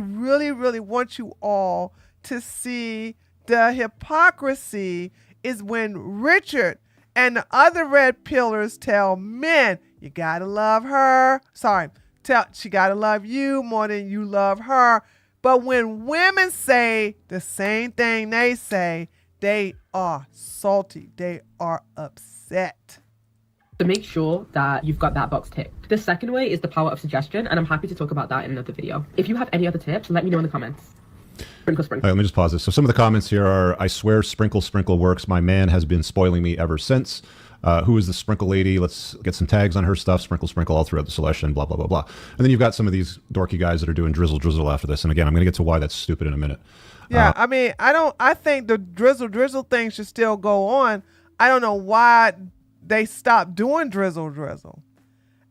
really, really want you all to see the hypocrisy is when Richard and the other red pillars tell men, you gotta love her. She gotta love you more than you love her. But when women say the same thing they say, they are salty. They are upset. So make sure that you've got that box ticked. The second way is the power of suggestion, and I'm happy to talk about that in another video. If you have any other tips, let me know in the comments. Sprinkle, sprinkle. All right, let me just pause this. So some of the comments here are, I swear sprinkle, sprinkle works. My man has been spoiling me ever since. Who is the sprinkle lady? Let's get some tags on her stuff. Sprinkle, sprinkle all throughout the selection, blah, blah, blah, blah. And then you've got some of these dorky guys that are doing drizzle, drizzle after this. And again, I'm going to get to why that's stupid in a minute. Yeah, I mean, I think the drizzle, drizzle thing should still go on. I don't know why they stopped doing drizzle, drizzle.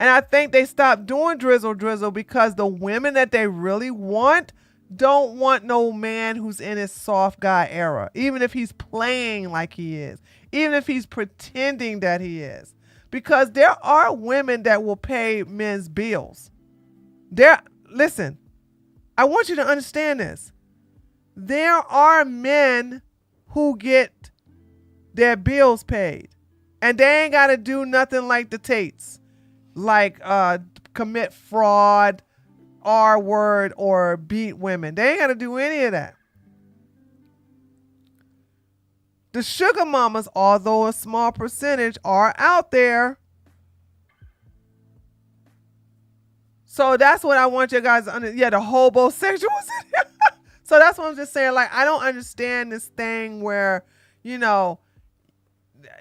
And I think they stopped doing drizzle, drizzle because the women that they really want don't want no man who's in his soft guy era, even if he's playing like he is, even if he's pretending that he is, because there are women that will pay men's bills. Listen, I want you to understand this. There are men who get their bills paid and they ain't got to do nothing like the Tates, like commit fraud, R-word, or beat women. They ain't got to do any of that. The sugar mamas, although a small percentage, are out there. So that's what I want you guys to understand. Yeah, the hobosexuals. So that's what I'm just saying. Like, I don't understand this thing where, you know,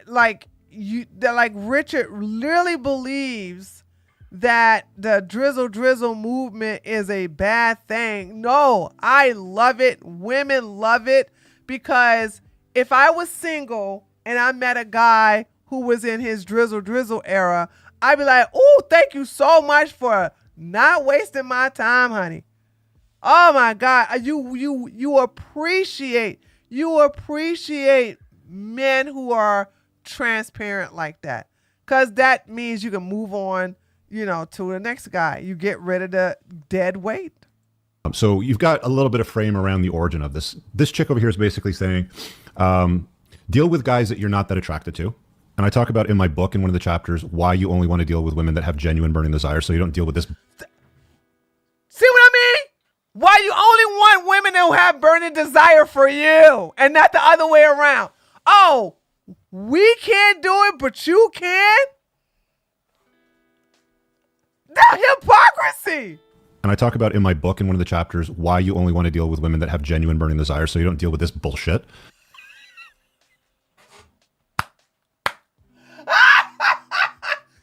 like Richard really believes that the drizzle drizzle movement is a bad thing. No, I love it. Women love it, because if I was single and I met a guy who was in his drizzle drizzle era, I'd be like, oh, thank you so much for not wasting my time, honey. Oh my God. You appreciate men who are transparent like that, because that means you can move on, you know, to the next guy. You get rid of the dead weight. So you've got a little bit of frame around the origin of this. This chick over here is basically saying, deal with guys that you're not that attracted to. And I talk about in my book, in one of the chapters, why you only want to deal with women that have genuine burning desire, so you don't deal with this. See what I mean? Why you only want women who have burning desire for you and not the other way around? Oh, we can't do it, but you can? The hypocrisy. And I talk about in my book, in one of the chapters, why you only want to deal with women that have genuine burning desire, so you don't deal with this bullshit.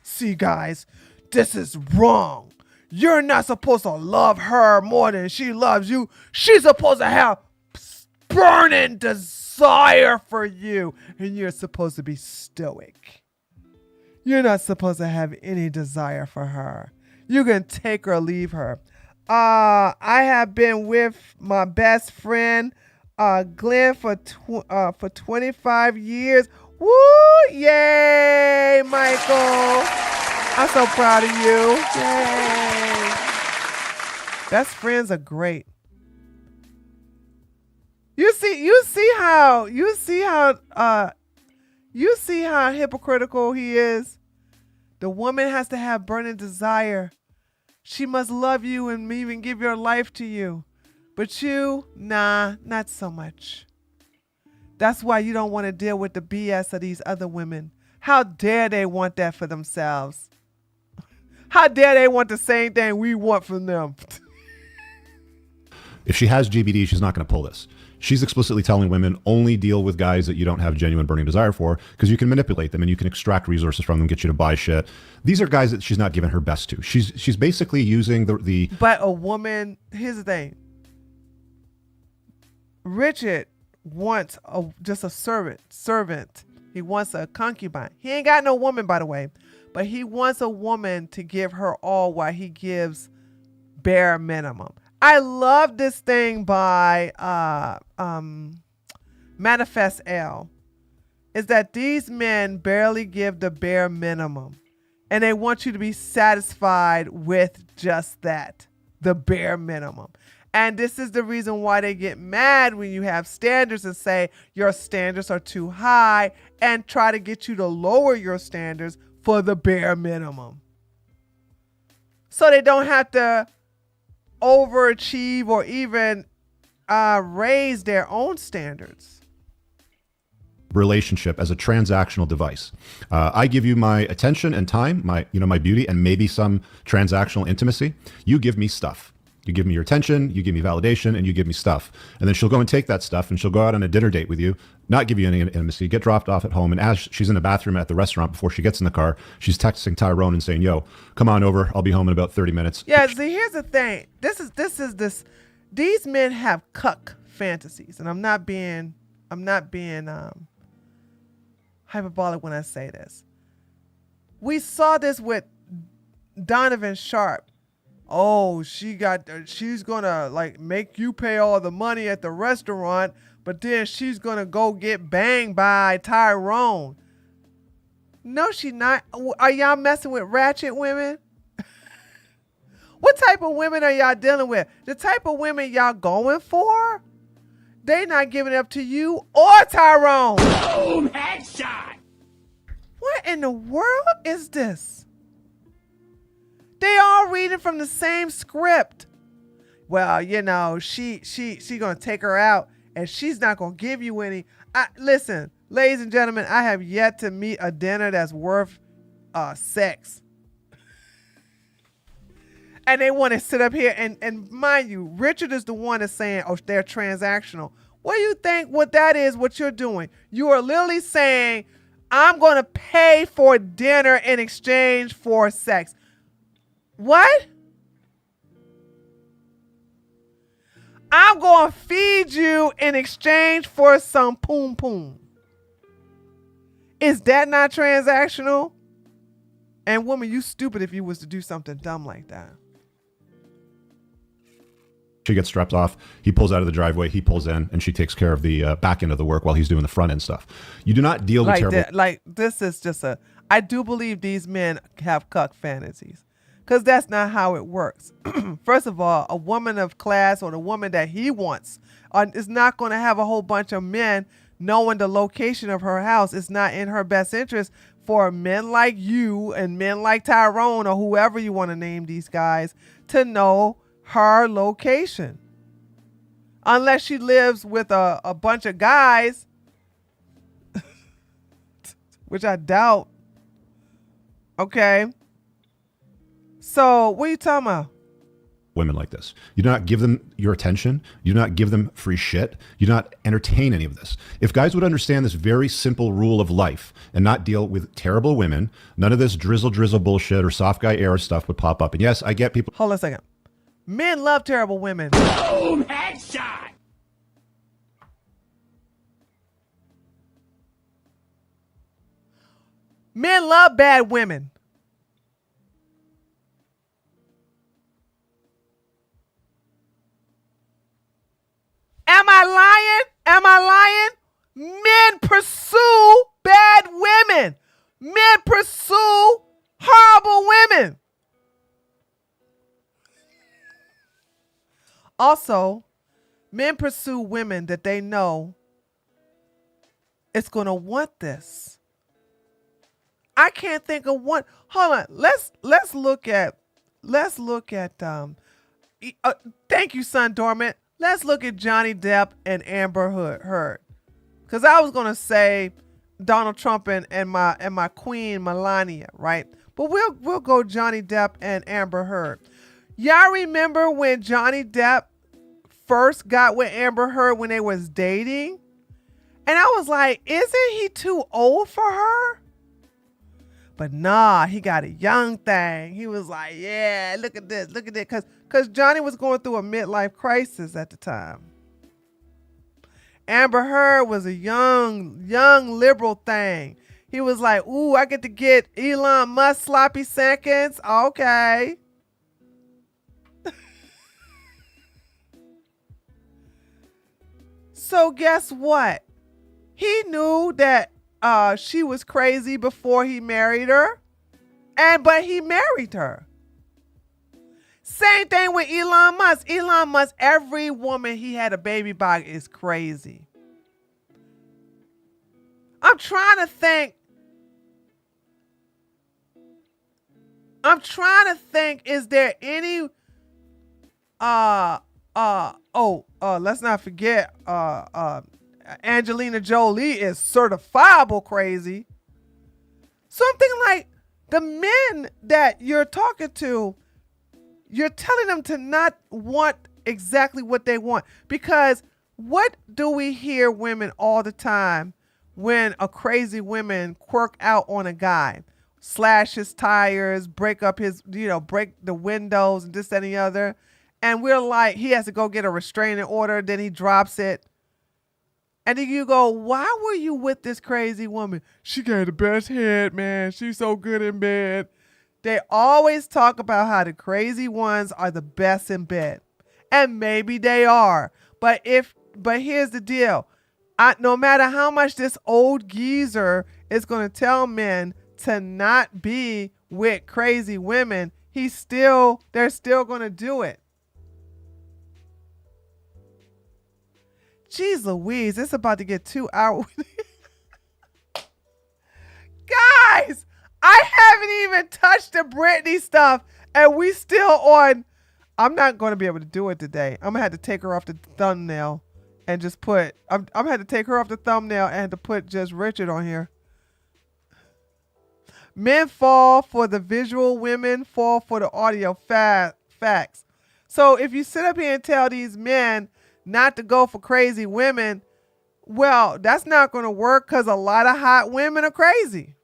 See, guys, this is wrong. You're not supposed to love her more than she loves you. She's supposed to have burning desire for you, and you're supposed to be stoic. You're not supposed to have any desire for her. You can take or leave her. I have been with my best friend, Glenn, for 25 years. Woo! Yay, Michael! I'm so proud of you. Yay! Best friends are great. You see how hypocritical he is. The woman has to have burning desire. She must love you and even give your life to you. But you, nah, not so much. That's why you don't want to deal with the BS of these other women. How dare they want that for themselves? How dare they want the same thing we want from them? If she has GBD, she's not going to pull this. She's explicitly telling women, only deal with guys that you don't have genuine burning desire for, because you can manipulate them and you can extract resources from them, get you to buy shit. These are guys that she's not giving her best to. She's basically using the But a woman, here's the thing. Richard wants just a servant. He wants a concubine. He ain't got no woman, by the way, but he wants a woman to give her all while he gives bare minimum. I love this thing by Manifest L. Is that these men barely give the bare minimum, and they want you to be satisfied with just that, the bare minimum. And this is the reason why they get mad when you have standards and say your standards are too high and try to get you to lower your standards for the bare minimum. So they don't have to overachieve or even raise their own standards. relationship as a transactional device. I give you my attention and time, my beauty, and maybe some transactional intimacy. You give me stuff. You give me your attention, you give me validation, and you give me stuff. And then she'll go and take that stuff and she'll go out on a dinner date with you, not give you any intimacy, get dropped off at home. And as she's in the bathroom at the restaurant before she gets in the car, she's texting Tyrone and saying, yo, come on over. I'll be home in about 30 minutes. Yeah, see, here's the thing. These men have cuck fantasies. And I'm not being hyperbolic when I say this. We saw this with Donovan Sharp. Oh, she's gonna like make you pay all the money at the restaurant, but then she's gonna go get banged by Tyrone. No, she not. Are y'all messing with ratchet women? What type of women are y'all dealing with? The type of women y'all going for? They not giving up to you or Tyrone. Boom! Headshot! What in the world is this? They all reading from the same script. Well, you know, she gonna take her out and she's not gonna give you any. Listen, ladies and gentlemen, I have yet to meet a dinner that's worth sex. And they want to sit up here and mind you, Richard is the one that's saying, oh, they're transactional. What do you think what that is, what you're doing? You are literally saying, I'm going to pay for dinner in exchange for sex. What? I'm going to feed you in exchange for some poom poom. Is that not transactional? And woman, you stupid if you was to do something dumb like that. She gets strapped off. He pulls out of the driveway. He pulls in, and she takes care of the back end of the work while he's doing the front end stuff. You do not deal with terrible. This is just I do believe these men have cuck fantasies, because that's not how it works. First of all, a woman of class or the woman that he wants is not going to have a whole bunch of men knowing the location of her house. It's not in her best interest for men like you and men like Tyrone or whoever you want to name these guys to know her location, unless she lives with a bunch of guys, which I doubt. Okay, so what are you talking about? Women like this. You do not give them your attention. You do not give them free shit. You do not entertain any of this. If guys would understand this very simple rule of life and not deal with terrible women, none of this drizzle bullshit or soft guy era stuff would pop up. And yes, I get people. Hold on a second. Men love terrible women. Boom! Headshot! Men love bad women. Am I lying? Am I lying? Men pursue bad women. Men pursue horrible women. Also, men pursue women that they know it's going to want this. I can't think of one. Hold on. Let's look at thank you, Son Dormant. Let's look at Johnny Depp and Amber Heard. Cuz I was going to say Donald Trump and my queen Melania, right? But we'll go Johnny Depp and Amber Heard. Y'all remember when Johnny Depp first got with Amber Heard when they was dating? And I was like, isn't he too old for her? But nah, he got a young thing. He was like, yeah, look at this. Because Johnny was going through a midlife crisis at the time. Amber Heard was a young liberal thing. He was like, ooh, I get to get Elon Musk sloppy seconds. Okay. So guess what? He knew that she was crazy before he married her, but he married her. Same thing with Elon Musk. Elon Musk, every woman he had a baby by is crazy. I'm trying to think, is there any let's not forget Angelina Jolie is certifiable crazy. So I'm thinking like the men that you're talking to, you're telling them to not want exactly what they want. Because what do we hear women all the time when a crazy woman quirk out on a guy? Slash his tires, break up his, break the windows and this, that, and the other. And we're like, he has to go get a restraining order. Then he drops it. And then you go, why were you with this crazy woman? She got the best head, man. She's so good in bed. They always talk about how the crazy ones are the best in bed. And maybe they are. But here's the deal. No matter how much this old geezer is going to tell men to not be with crazy women, they're still going to do it. Jeez Louise, it's about to get 2 hours. Guys, I haven't even touched the Britney stuff and we still on. I'm not going to be able to do it today. I'm going to have to take her off the thumbnail and just put, I'm going to have to take her off the thumbnail and to put just Richard on here. Men fall for the visual, women fall for the audio facts. So if you sit up here and tell these men not to go for crazy women, well, that's not going to work because a lot of hot women are crazy.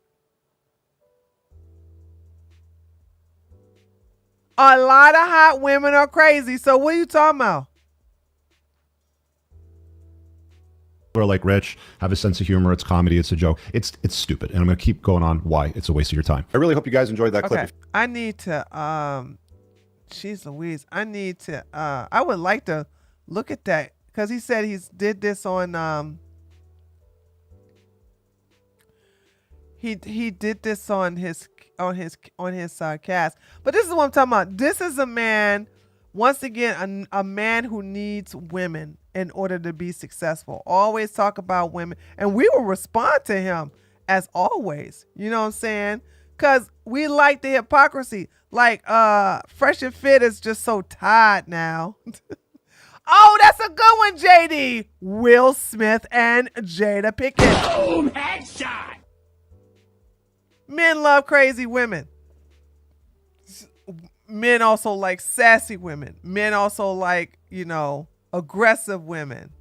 A lot of hot women are crazy. So what are you talking about? Or like Rich, have a sense of humor. It's comedy. It's a joke. It's stupid. And I'm going to keep going on why it's a waste of your time. I really hope you guys enjoyed that clip. I need to, jeez Louise, I would like to look at that because he said he's did this on, he did this on his cast. But this is what I'm talking about. This is a man, once again, a man who needs women in order to be successful. Always talk about women, and we will respond to him as always. You know what I'm saying? Because we like the hypocrisy. Like Fresh and Fit is just so tired now. Oh, that's a good one, JD. Will Smith and Jada Pinkett. Boom, headshot. Men love crazy women. Men also like sassy women. Men also like, aggressive women.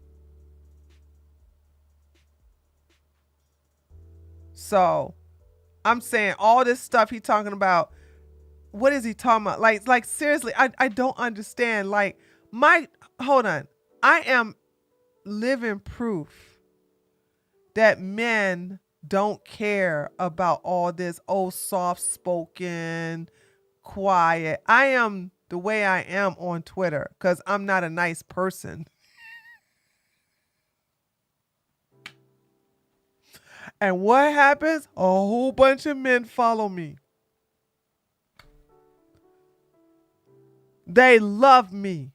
So I'm saying all this stuff he talking about, what is he talking about? Like seriously, I don't understand. Hold on. I am living proof that men don't care about all this soft-spoken, quiet. I am the way I am on Twitter because I'm not a nice person. And what happens? A whole bunch of men follow me. They love me.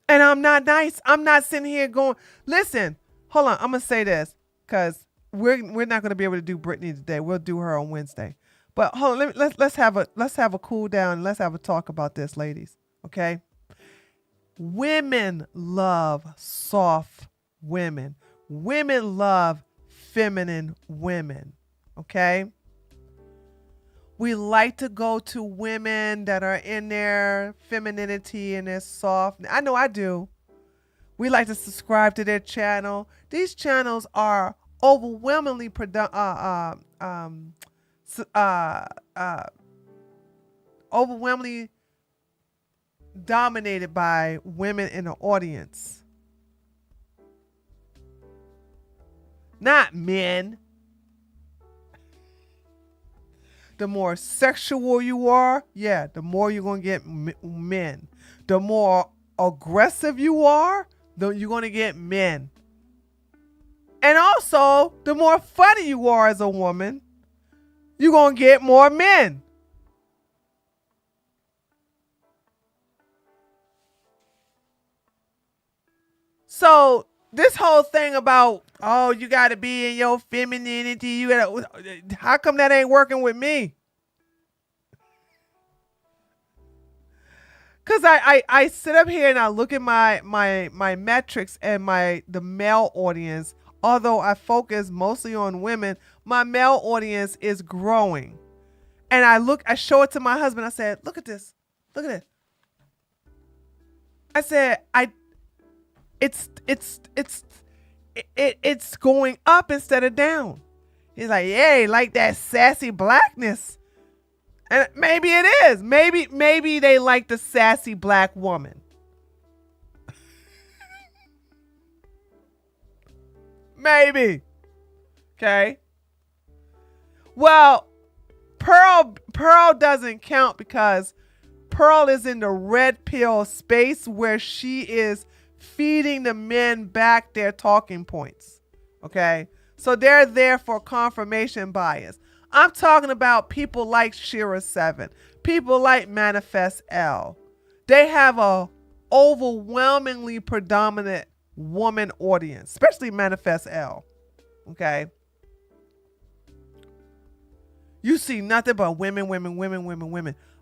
And I'm not nice. I'm not sitting here going, listen, hold on. I'm going to say this because we're not going to be able to do Britney today. We'll do her on Wednesday. But hold on, let's have a cool down. Let's have a talk about this, ladies. Okay? Women love soft women. Women love feminine women. Okay? We like to go to women that are in their femininity and their soft. I know I do. We like to subscribe to their channel. These channels are overwhelmingly overwhelmingly dominated by women in the audience. Not men. The more sexual you are, the more you're going to get men. The more aggressive you are, you're going to get men. And also, the more funny you are as a woman, you're going to get more men. So this whole thing about, you got to be in your femininity, how come that ain't working with me? Cause I sit up here and I look at my metrics and the male audience. Although I focus mostly on women, my male audience is growing. And I show it to my husband. I said, look at this. Look at it. I said, it's going up instead of down. He's like, yay, like that sassy blackness. And maybe it is. Maybe they like the sassy black woman. Maybe. Okay. Well, Pearl doesn't count because Pearl is in the red pill space where she is feeding the men back their talking points. Okay. So they're there for confirmation bias. I'm talking about people like Shira 7, people like Manifest L. They have a overwhelmingly predominant woman audience, especially Manifest L. Okay. You see nothing but women.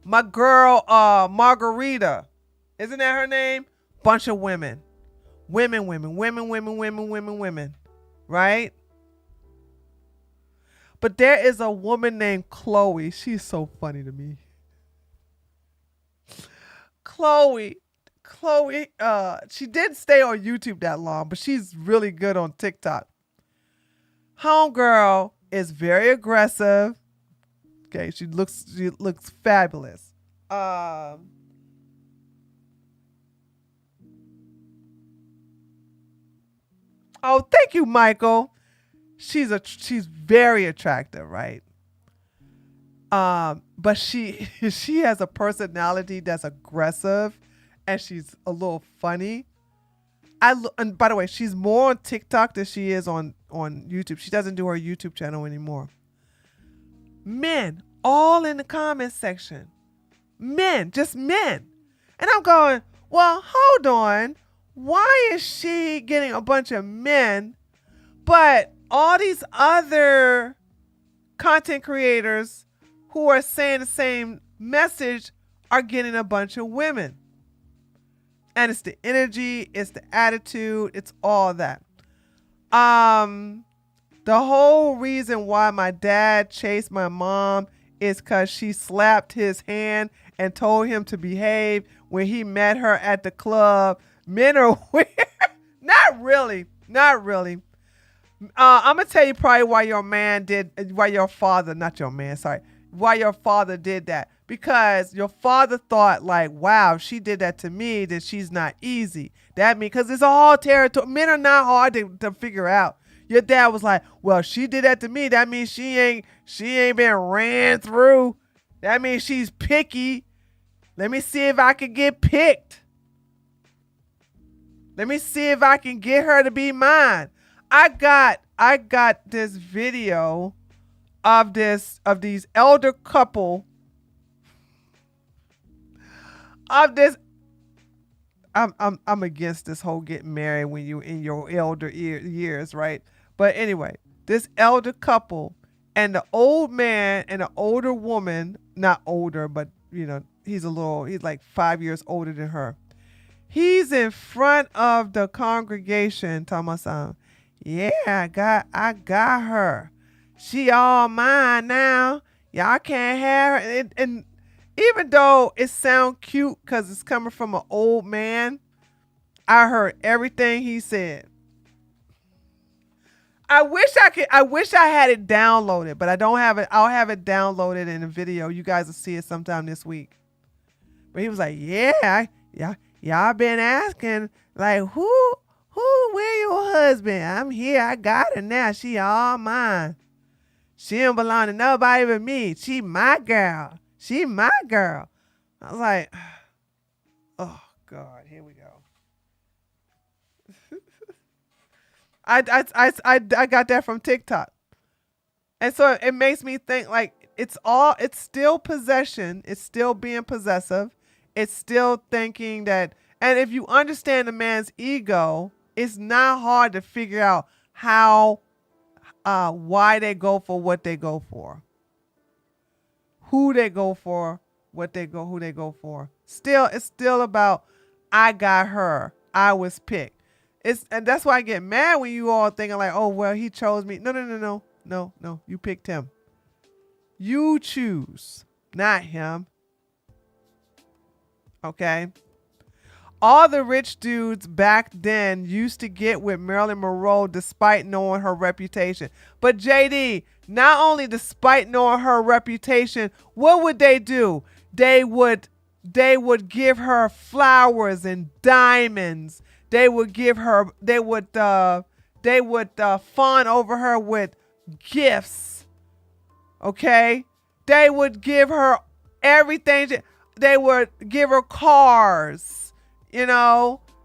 My girl, Margarita, isn't that her name? Bunch of women. Women. Right? But there is a woman named Chloe. She's so funny to me. Chloe, she didn't stay on YouTube that long, but she's really good on TikTok. Homegirl is very aggressive. Okay, she looks fabulous. Oh, thank you, Michael. She's very attractive, right? But she has a personality that's aggressive, and she's a little funny. And by the way, she's more on TikTok than she is on YouTube. She doesn't do her YouTube channel anymore. Men, all in the comments section. Men, just men. And I'm going, well, hold on. Why is she getting a bunch of men, but all these other content creators who are saying the same message are getting a bunch of women? And it's the energy, it's the attitude, it's all that. The whole reason why my dad chased my mom is because she slapped his hand and told him to behave when he met her at the club. Men are weird. Not really. I'm going to tell you probably why your father did that. Because your father thought like, wow, if she did that to me, then she's not easy. That means, because it's all territory. Men are not hard to figure out. Your dad was like, well, she did that to me. That means she ain't been ran through. That means she's picky. Let me see if I can get picked. Let me see if I can get her to be mine. I got this video of these elder couple of this. I'm against this whole getting married when you in your elder years, right? But anyway, this elder couple and the old man and the older woman, not older, but he's like 5 years older than her. He's in front of the congregation talking about something. Yeah, I got her. She all mine now. Y'all can't have her. And even though it sounds cute because it's coming from an old man, I heard everything he said. I wish I had it downloaded, but I don't have it. I'll have it downloaded in a video. You guys will see it sometime this week. But he was like, yeah, y'all been asking, like, where your husband? I'm here. I got her now. She all mine. She don't belong to nobody but me. She my girl. She my girl. I was like, oh God, here we go. I got that from TikTok. And so it makes me think like it's still possession. It's still being possessive. It's still thinking that, and if you understand the man's ego, it's not hard to figure out why they go for what they go for. Who they go for, who they go for. It's still about I got her. I was picked. And that's why I get mad when you all thinking like, oh well, he chose me. No. You picked him. You choose, not him. Okay. All the rich dudes back then used to get with Marilyn Monroe despite knowing her reputation. But JD, not only despite knowing her reputation, what would they do? They would give her flowers and diamonds. They would fawn over her with gifts. Okay? They would give her everything. They would give her cars,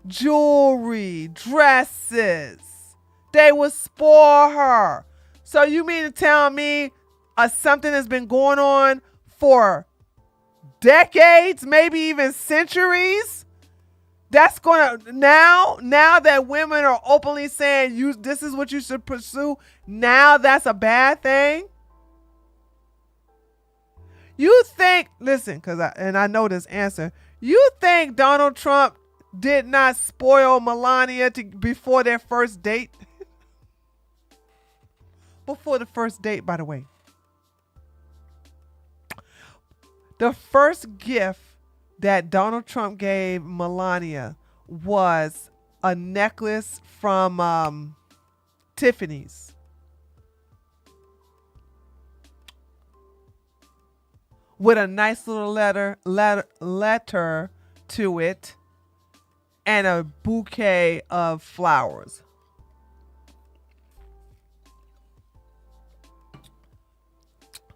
jewelry, dresses. They would spoil her. So you mean to tell me something has been going on for decades, maybe even centuries? That's gonna now that women are openly saying this is what you should pursue, now that's a bad thing? You think, listen, I know this answer. You think Donald Trump did not spoil Melania before their first date? Before the first date, by the way. The first gift that Donald Trump gave Melania was a necklace from Tiffany's. With a nice little letter to it and a bouquet of flowers.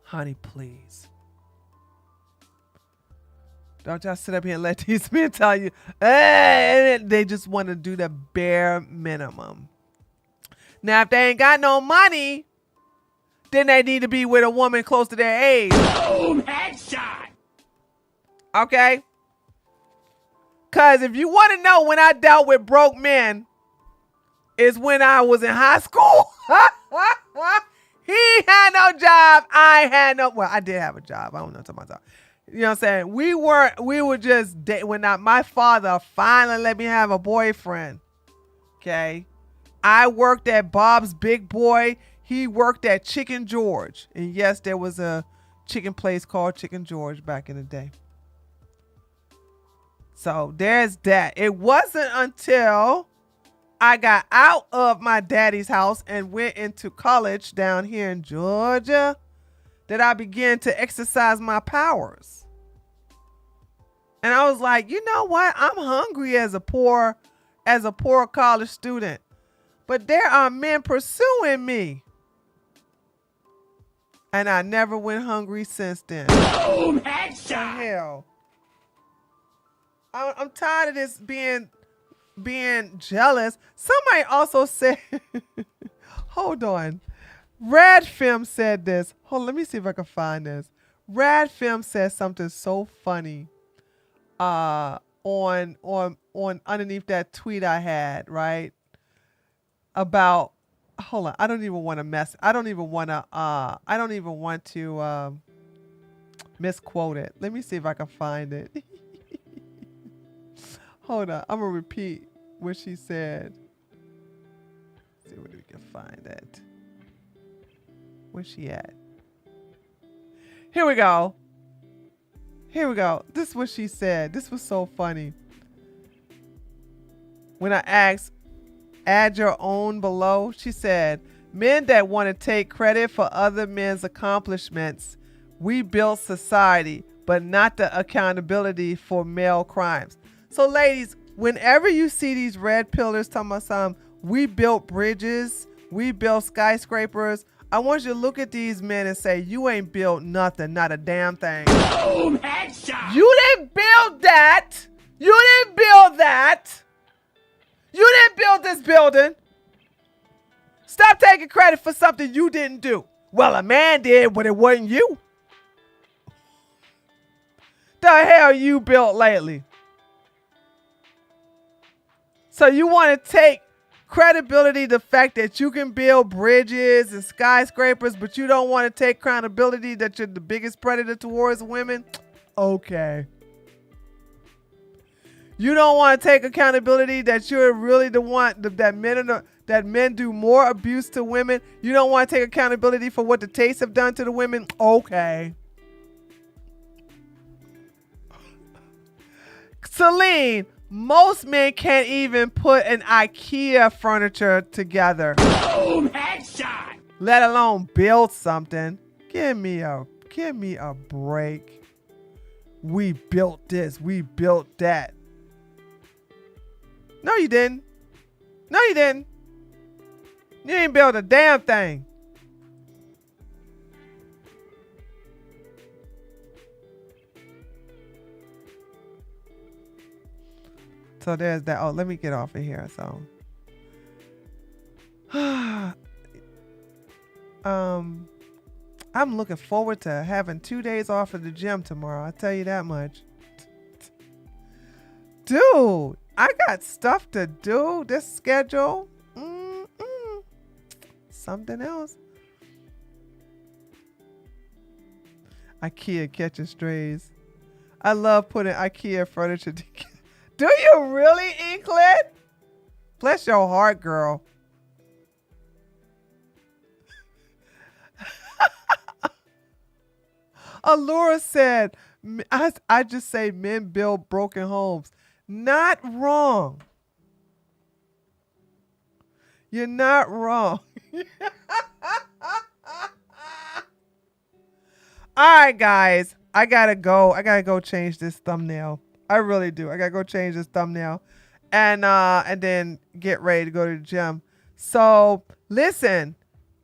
Honey, please. Don't y'all sit up here and let these men tell you, hey, they just want to do the bare minimum. Now, if they ain't got no money, then they need to be with a woman close to their age. Boom, headshot. Okay? Because if you want to know when I dealt with broke men, is when I was in high school. He had no job. I had no, well, I did have a job. I don't know what I'm talking about. You know what I'm saying? We were just, my father finally let me have a boyfriend. Okay? I worked at Bob's Big Boy. He worked at Chicken George. And yes, there was a chicken place called Chicken George back in the day. So there's that. It wasn't until I got out of my daddy's house and went into college down here in Georgia that I began to exercise my powers. And I was like, you know what? I'm hungry as a poor college student. But there are men pursuing me. And I never went hungry since then. Boom, headshot. Hell. I'm tired of this being jealous. Somebody also said, hold on. Rad Film said this. Hold on, let me see if I can find this. Rad Film said something so funny on underneath that tweet I had, right? About, hold on, I don't even want to misquote it. Let me see if I can find it. Hold on, I'm gonna repeat what she said. Let's see where we can find it. Where's she at? Here we go. This is what she said. This was so funny. When I asked, add your own below, she said, men that want to take credit for other men's accomplishments, we built society, but not the accountability for male crimes. So ladies, whenever you see these red pillars talking about something, we built bridges, we built skyscrapers, I want you to look at these men and say, you ain't built nothing, not a damn thing. Boom, headshot. You didn't build that. You didn't build that. You didn't build this building. Stop taking credit for something you didn't do. Well, a man did, but it wasn't you. The hell you built lately? So you want to take credibility, the fact that you can build bridges and skyscrapers, but you don't want to take accountability that you're the biggest predator towards women? Okay. You don't want to take accountability that you're really the one that men do more abuse to women. You don't want to take accountability for what the Tastes have done to the women. Okay. Celine, most men can't even put an IKEA furniture together, Boom headshot. let alone build something. Give me a break. We built this, we built that. No, you didn't. No, you didn't. You ain't built a damn thing. So there's that. Oh, let me get off of here. So, I'm looking forward to having 2 days off at the gym tomorrow. I'll tell you that much. Dude, I got stuff to do. This schedule. Something else. IKEA catching strays. I love putting IKEA furniture together. Do you really, Inklet? Bless your heart, girl. Allura said, I just say men build broken homes. Not wrong. You're not wrong. All right, guys. I gotta go. I gotta go change this thumbnail. I really do. I gotta go change this thumbnail, and then get ready to go to the gym. So listen,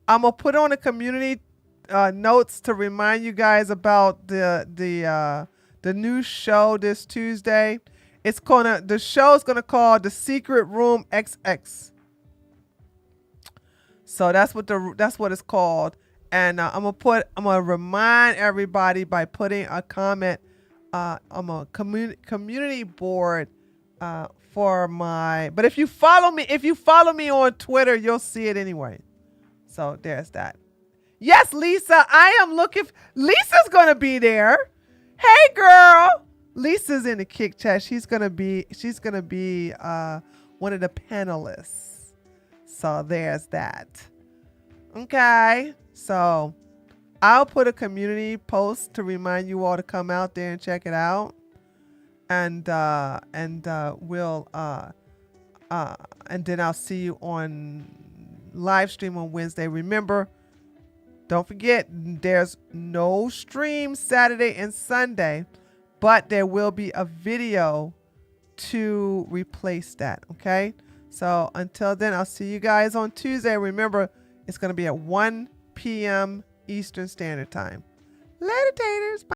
I'm gonna put on the community notes to remind you guys about the new show this Tuesday. The show's gonna call The Secret Room XX. So that's what it's called. And I'm gonna remind everybody by putting a comment on a community board for my. But if you follow me on Twitter, you'll see it anyway. So there's that. Yes, Lisa, I am looking. Lisa's gonna be there. Hey, girl. Lisa's in the Kick Chat. She's gonna be one of the panelists. So there's that. Okay. So I'll put a community post to remind you all to come out there and check it out. And we'll and then I'll see you on live stream on Wednesday. Remember, don't forget, there's no stream Saturday and Sunday, but there will be a video to replace that. Okay. So until then, I'll see you guys on Tuesday. Remember, it's going to be at 1 p.m. Eastern Standard Time. Later, taters. Bye.